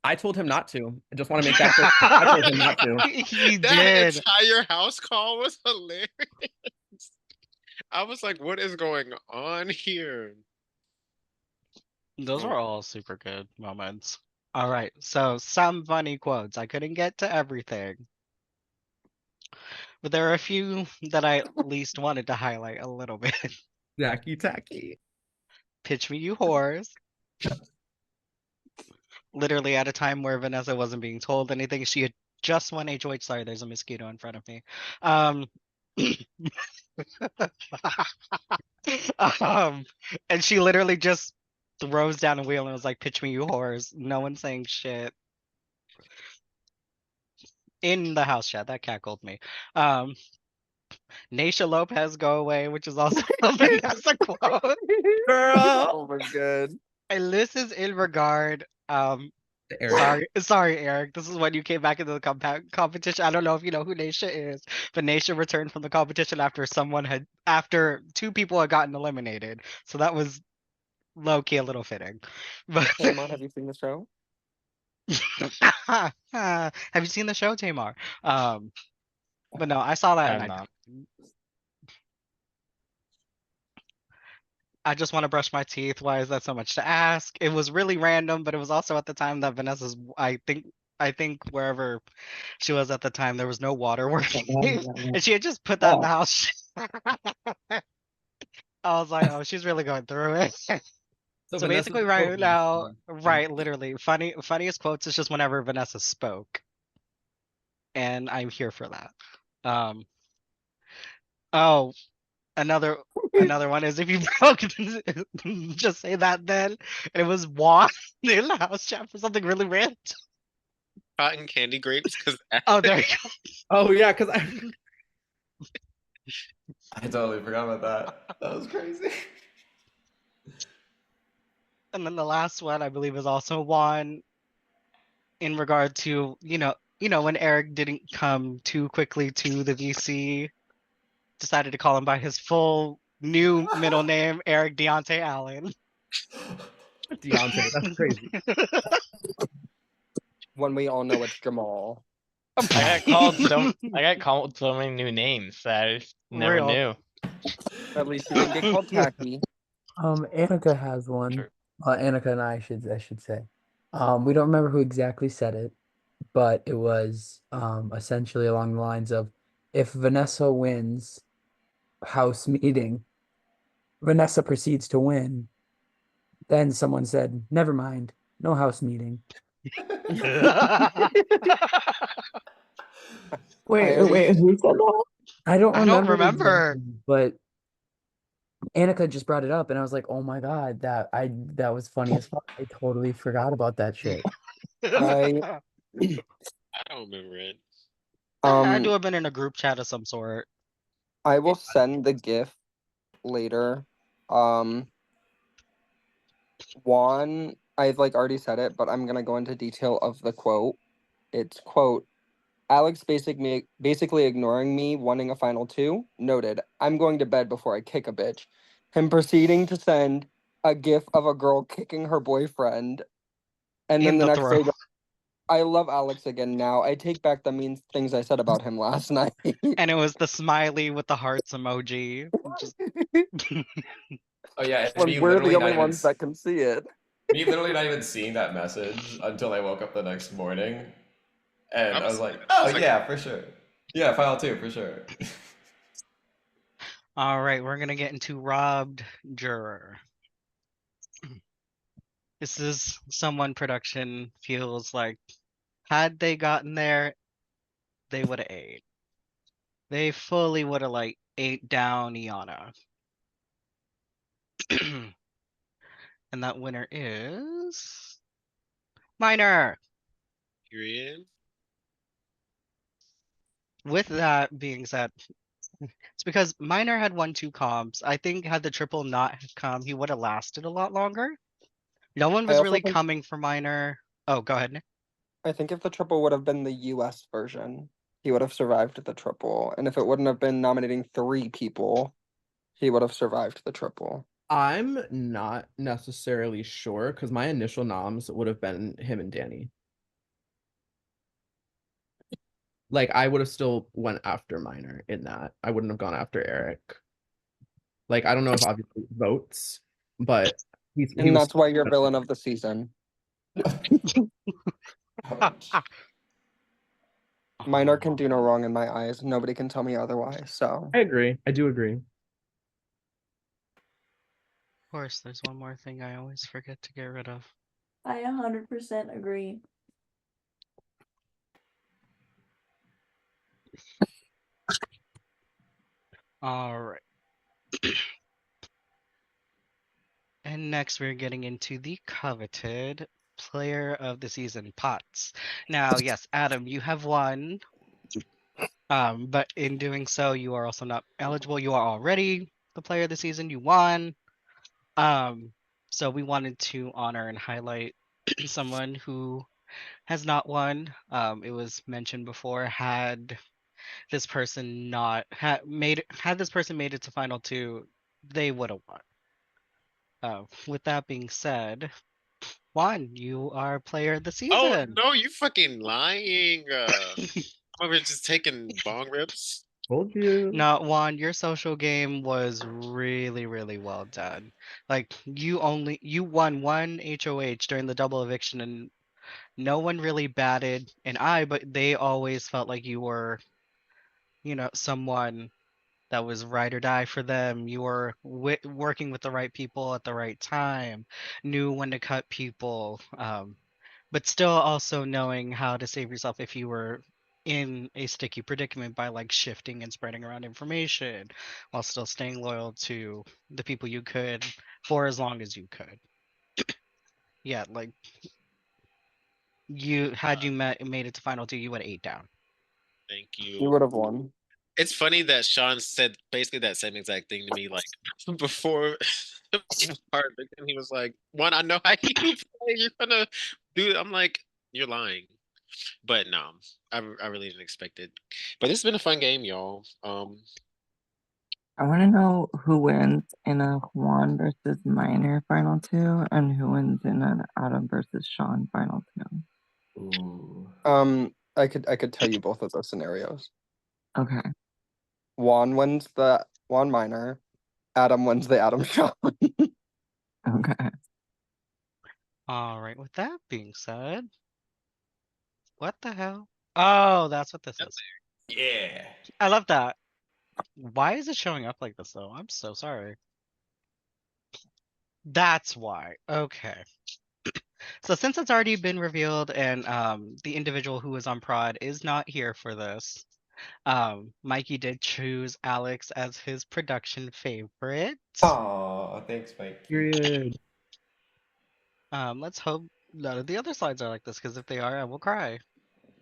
I told him not to. I just want to make that clear. I told him not to. He That did. entire house call was hilarious. I was like, what is going on here? Those are all super good moments. All right, so some funny quotes. I couldn't get to everything, but there are a few that I at least wanted to highlight a little bit. Jackie Tacky. Pitch me, you whores. Literally at a time where Vanessa wasn't being told anything. She had just won HOH. Sorry, there's a mosquito in front of me. And she literally just throws down a wheel and was like, pitch me, you whores. No one's saying shit. In the house chat, that cackled me. Naisha Lopez go away, which is also a Vanessa quote. Girl. Oh my god. And this is in regard Eric. Sorry, Eric. This is when you came back into the competition. I don't know if you know who Naisha is, but Naisha returned from the competition after two people had gotten eliminated. So that was low key a little fitting. But Tamar, have you seen the show? have you seen the show, Tamar? But no, I saw that I and have not. I just want to brush my teeth. Why is that so much to ask? It was really random, but it was also at the time that Vanessa's. I think wherever she was at the time, there was no water working, and she had just put that in the house. I was like, oh, she's really going through it. So Vanessa's basically, the right quote now, master. right, literally, funniest quotes is just whenever Vanessa spoke, and I'm here for that. Oh, another one is if you broke, just say that then. And it was Juan in the house chat for something really random. Cotton candy grapes, because Oh, there you go. Oh yeah, because I totally forgot about that. That was crazy. And then the last one I believe is also Juan in regard to, when Eric didn't come too quickly to the VC, decided to call him by his full new middle name, Eric Deontay Allen. Deontay, that's crazy. When we all know it's Jamal. I got called so many new names that I just never Real. knew. At least you didn't get called tacky. Annika has one. Sure. Annika and I should say. We don't remember who exactly said it, but it was essentially along the lines of, if Vanessa wins house meeting, Vanessa proceeds to win. Then someone said, "Never mind, no house meeting." I- Wait, who said that? I don't I don't remember remember. exactly, but Annika just brought it up, and I was like, "Oh my God, that was funny as fuck. I totally forgot about that shit." I I don't remember it. I do have been in a group chat of some sort. I will send the GIF later. Juan, I've already said it, but I'm gonna go into detail of the quote. It's quote, Alex basically ignoring me, wanting a final two. Noted. I'm going to bed before I kick a bitch. Him proceeding to send a GIF of a girl kicking her boyfriend, and then In the the next throat. day, I love Alex again now. I take back the mean things I said about him last night. And it was the smiley with the hearts emoji. Just... Oh yeah, and When me we're the literally not only even ones that can see it. me literally not even seeing that message until I woke up the next morning, and I was like, oh yeah, for sure. Yeah, file two for sure. All right, we're gonna get into robbed juror. This is someone production feels like had they gotten there, they would have ate. They fully would have ate down Iana. And that winner is Minor. Period. With that being said, it's because Minor had won 2 comps. I think had the triple not have come, he would have lasted a lot longer. No one was also really think- coming for Minor. Oh, go ahead, Nick. I think if the triple would have been the US version, he would have survived the triple. And if it wouldn't have been nominating 3 people, he would have survived the triple. I'm not necessarily sure because my initial noms would have been him and Danny. I would have still went after Minor in that. I wouldn't have gone after Eric. I don't know if obviously votes, but he And was that's why you're villain of the season. Minor can do no wrong in my eyes. Nobody can tell me otherwise. So I agree. I do agree. Of course, there's one more thing I always forget to get rid of. I 100% agree. All right. And next we're getting into the coveted player of the season, Potts. Now, yes, Adam, you have won. But in doing so, you are also not eligible. You are already the player of the season. You won. So we wanted to honor and highlight someone who has not won. It was mentioned before, had this person not had this person made it to final two, they would have won. With that being said, Juan, you are player of the Oh season. no, you fucking lying. I'm over here just taking bong rips. Told you. No, Juan, your social game was really, really well done. Like you won one HOH during the double eviction, and no one really batted an eye, but they always felt like you were, someone that was ride or die for them. You were working with the right people at the right time, knew when to cut people, but still also knowing how to save yourself if you were in a sticky predicament by like shifting and spreading around information while still staying loyal to the people you could for as long as you could. Yeah, like you had you made it to final two, you would 8 down. Thank You you. would have won. It's funny that Sean said basically that same exact thing to me, like before part, and he was like, "One, I know how you play. You're gonna do it." I'm like, "You're lying," but no, I really didn't expect it. But this has been a fun game, y'all. I want to know who wins in a Juan versus Minor final two, and who wins in an Adam versus Sean final two. Ooh. I could tell you both of those scenarios. Okay. Juan wins the Juan Minor. Adam wins the Adam Sean. Okay. All right, with that being said, what the hell? Oh, that's what this is. Yeah. I love that. Why is it showing up like this though? I'm so sorry. That's why. Okay. So since it's already been revealed and the individual who was on prod is not here for this, Mikey did choose Alex as his production favorite. Aw, thanks, Mikey. Period. Let's hope none of the other slides are like this, because if they are, I will cry.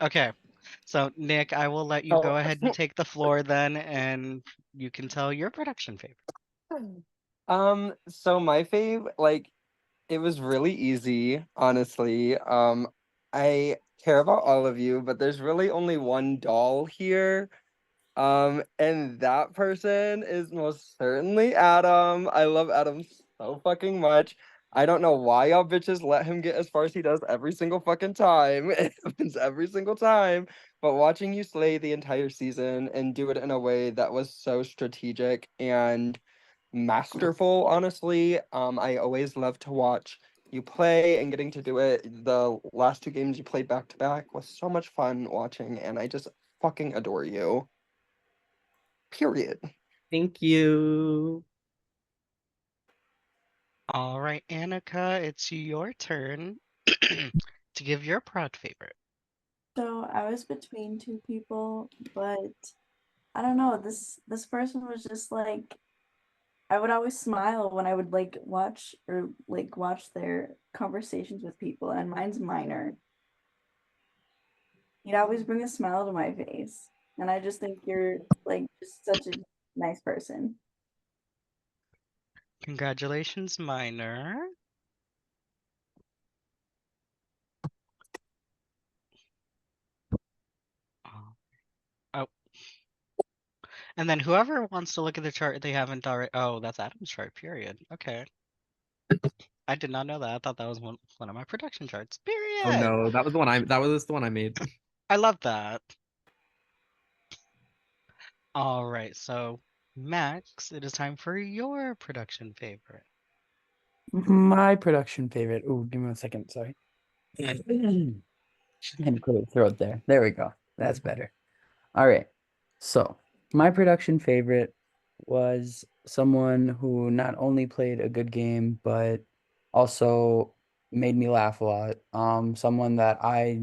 Okay. So Nick, I will let you go ahead and take the floor then, and you can tell your production favorite. So my fave, like, it was really easy, honestly. I care about all of you, but there's really only one doll here. And that person is most certainly Adam. I love Adam so fucking much. I don't know why y'all bitches let him get as far as he does every single fucking time. It happens every single time. But watching you slay the entire season and do it in a way that was so strategic and masterful, honestly. I always love to watch you play, and getting to do it. The last two games you played back to back was so much fun watching, and I just fucking adore you. Period. Thank you. All right, Annika, it's your turn to give your prod favorite. So I was between two people, but I don't know. This person was just like I would always smile when I would like watch their conversations with people, and mine's Minor. You'd always bring a smile to my face, and I just think you're like just such a nice person. Congratulations, Minor. Oh. And then whoever wants to look at the chart they haven't already. Oh, that's Adam's chart, period. Okay. I did not know that. I thought that was one of my production charts. Period. Oh no, that was the one I made. I love that. All right, so Max, it is time for your production favorite. My production favorite. Ooh, give me 1 second. Sorry. And clear throat there. There we go. That's better. All right. So my production favorite was someone who not only played a good game, but also made me laugh a lot. Someone that I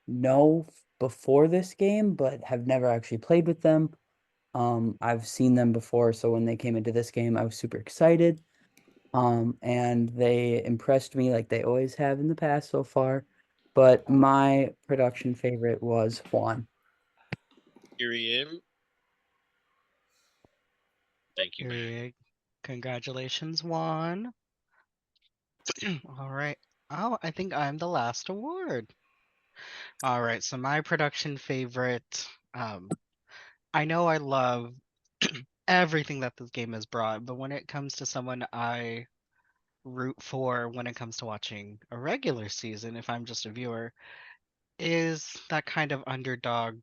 know before this game, but have never actually played with them. I've seen them before, so when they came into this game, I was super excited. And they impressed me like they always have in the past so far. But my production favorite was Juan. Period. Thank you, man. Period. Congratulations, Juan. All right. Oh, I think I'm the last award. All right, so my production favorite, I know I love everything that this game has brought, but when it comes to someone I root for when it comes to watching a regular season, if I'm just a viewer, is that kind of underdog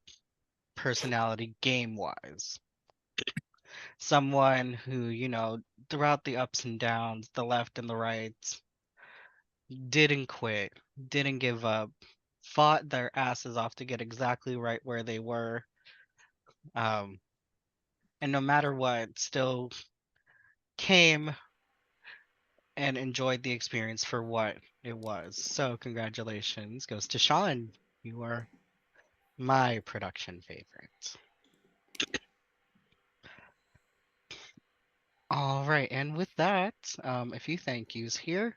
personality game wise. Someone who, throughout the ups and downs, the left and the right, didn't quit, didn't give up, fought their asses off to get exactly right where they were. Um, and no matter what, still came and enjoyed the experience for what it was. So congratulations goes to Sean. You are my production favorite. All right, and with that, a few thank yous here.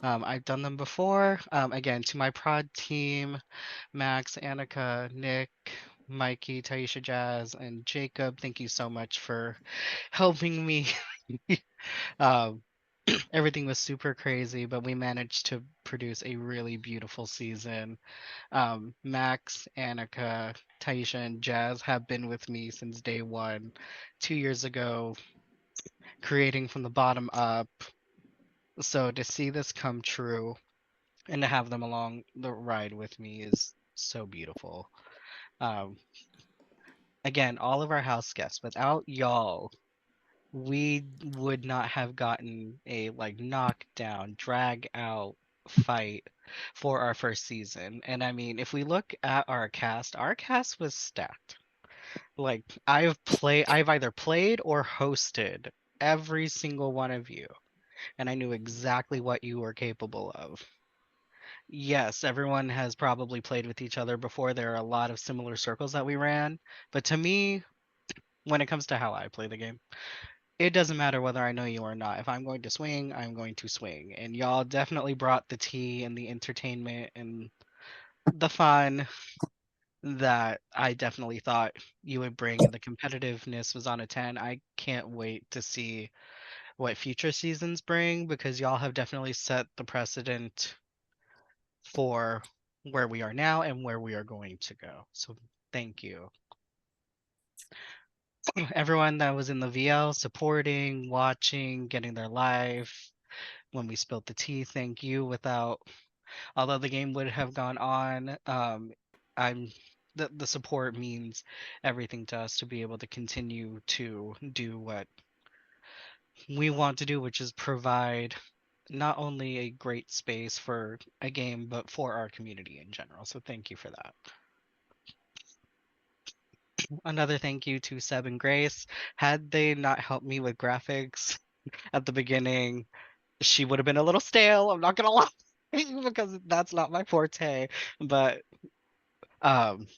I've done them before. Again, to my prod team, Max, Annika, Nick, Mikey, Taisha Jazz, and Jacob, thank you so much for helping me. um, Everything was super crazy, but we managed to produce a really beautiful season. Max, Annika, Taisha, and Jazz have been with me since day one, 2 years ago, creating from the bottom up. So to see this come true and to have them along the ride with me is so beautiful. Um, Again, all of our house guests, without y'all, we would not have gotten a like knockdown, drag out fight for our first season. And I mean, if we look at our cast was stacked. Like I've either played or hosted every single one of you, and I knew exactly what you were capable of. Yes, everyone has probably played with each other before. There are a lot of similar circles that we ran, but to me, when it comes to how I play the game, it doesn't matter whether I know you or not. If I'm going to swing, I'm going to swing. And y'all definitely brought the tea and the entertainment and the fun that I definitely thought you would bring, and the competitiveness was on a 10. I can't wait to see what future seasons bring because y'all have definitely set the precedent for where we are now and where we are going to go. So thank you. Everyone that was in the VL supporting, watching, getting their life when we spilled the tea, thank you. Without although the game would have gone on, I'm the support means everything to us to be able to continue to do what we want to do, which is provide not only a great space for a game, but for our community in general. So thank you for that. Another thank you to Seb and Grace. Had they not helped me with graphics at the beginning, she would have been a little stale. I'm not gonna lie, because that's not my forte. But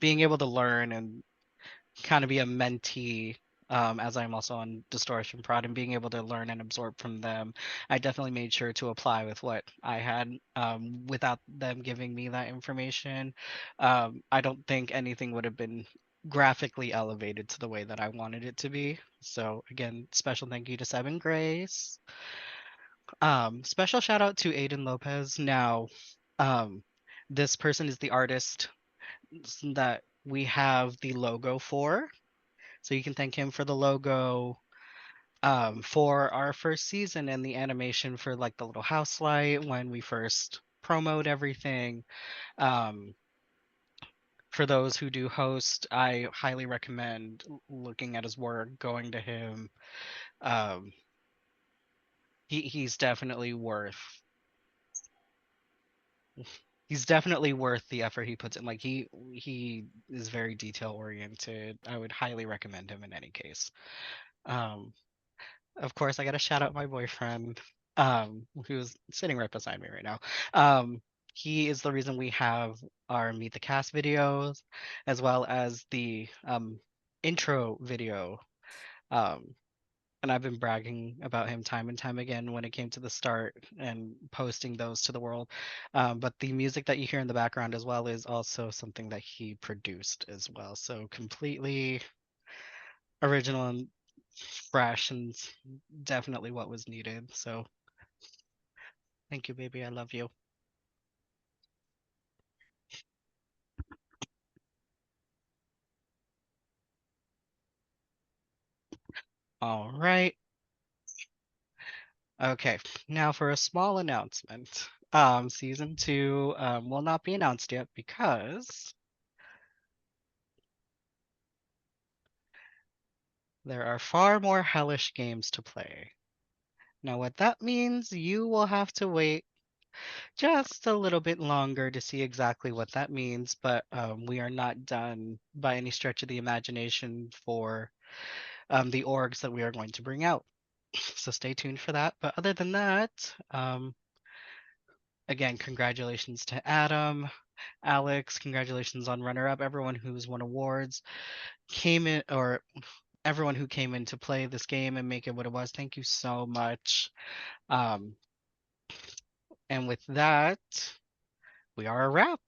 being able to learn and kind of be a mentee, as I'm also on Distortion Prod, and being able to learn and absorb from them, I definitely made sure to apply with what I had, without them giving me that information. I don't think anything would have been graphically elevated to the way that I wanted it to be. So again, special thank you to Seven Grace. Special shout out to Aiden Lopez. Now, um, this person is the artist that we have the logo for. So you can thank him for the logo, for our first season and the animation for like the little house light when we first promote everything. Um, for those who do host, I highly recommend looking at his work, going to him. Um, he's definitely worth the effort he puts in. Like he is very detail oriented. I would highly recommend him in any case. Um, of course, I got to shout out my boyfriend, who's sitting right beside me right now. He is the reason we have our Meet the Cast videos, as well as the intro video. Um, and I've been bragging about him time and time again when it came to the start and posting those to the world. But the music that you hear in the background as well is also something that he produced as well. So completely original and fresh and definitely what was needed. So thank you, baby. I love you. All right. Okay, now for a small announcement. Season 2 will not be announced yet because there are far more hellish games to play. Now, what that means, you will have to wait just a little bit longer to see exactly what that means, but we are not done by any stretch of the imagination for the orgs that we are going to bring out. So stay tuned for that. But other than that, again, congratulations to Adam, Alex, congratulations on runner-up, everyone who's won awards, came in, or everyone who came in to play this game and make it what it was. Thank you so much. And with that, we are a wrap.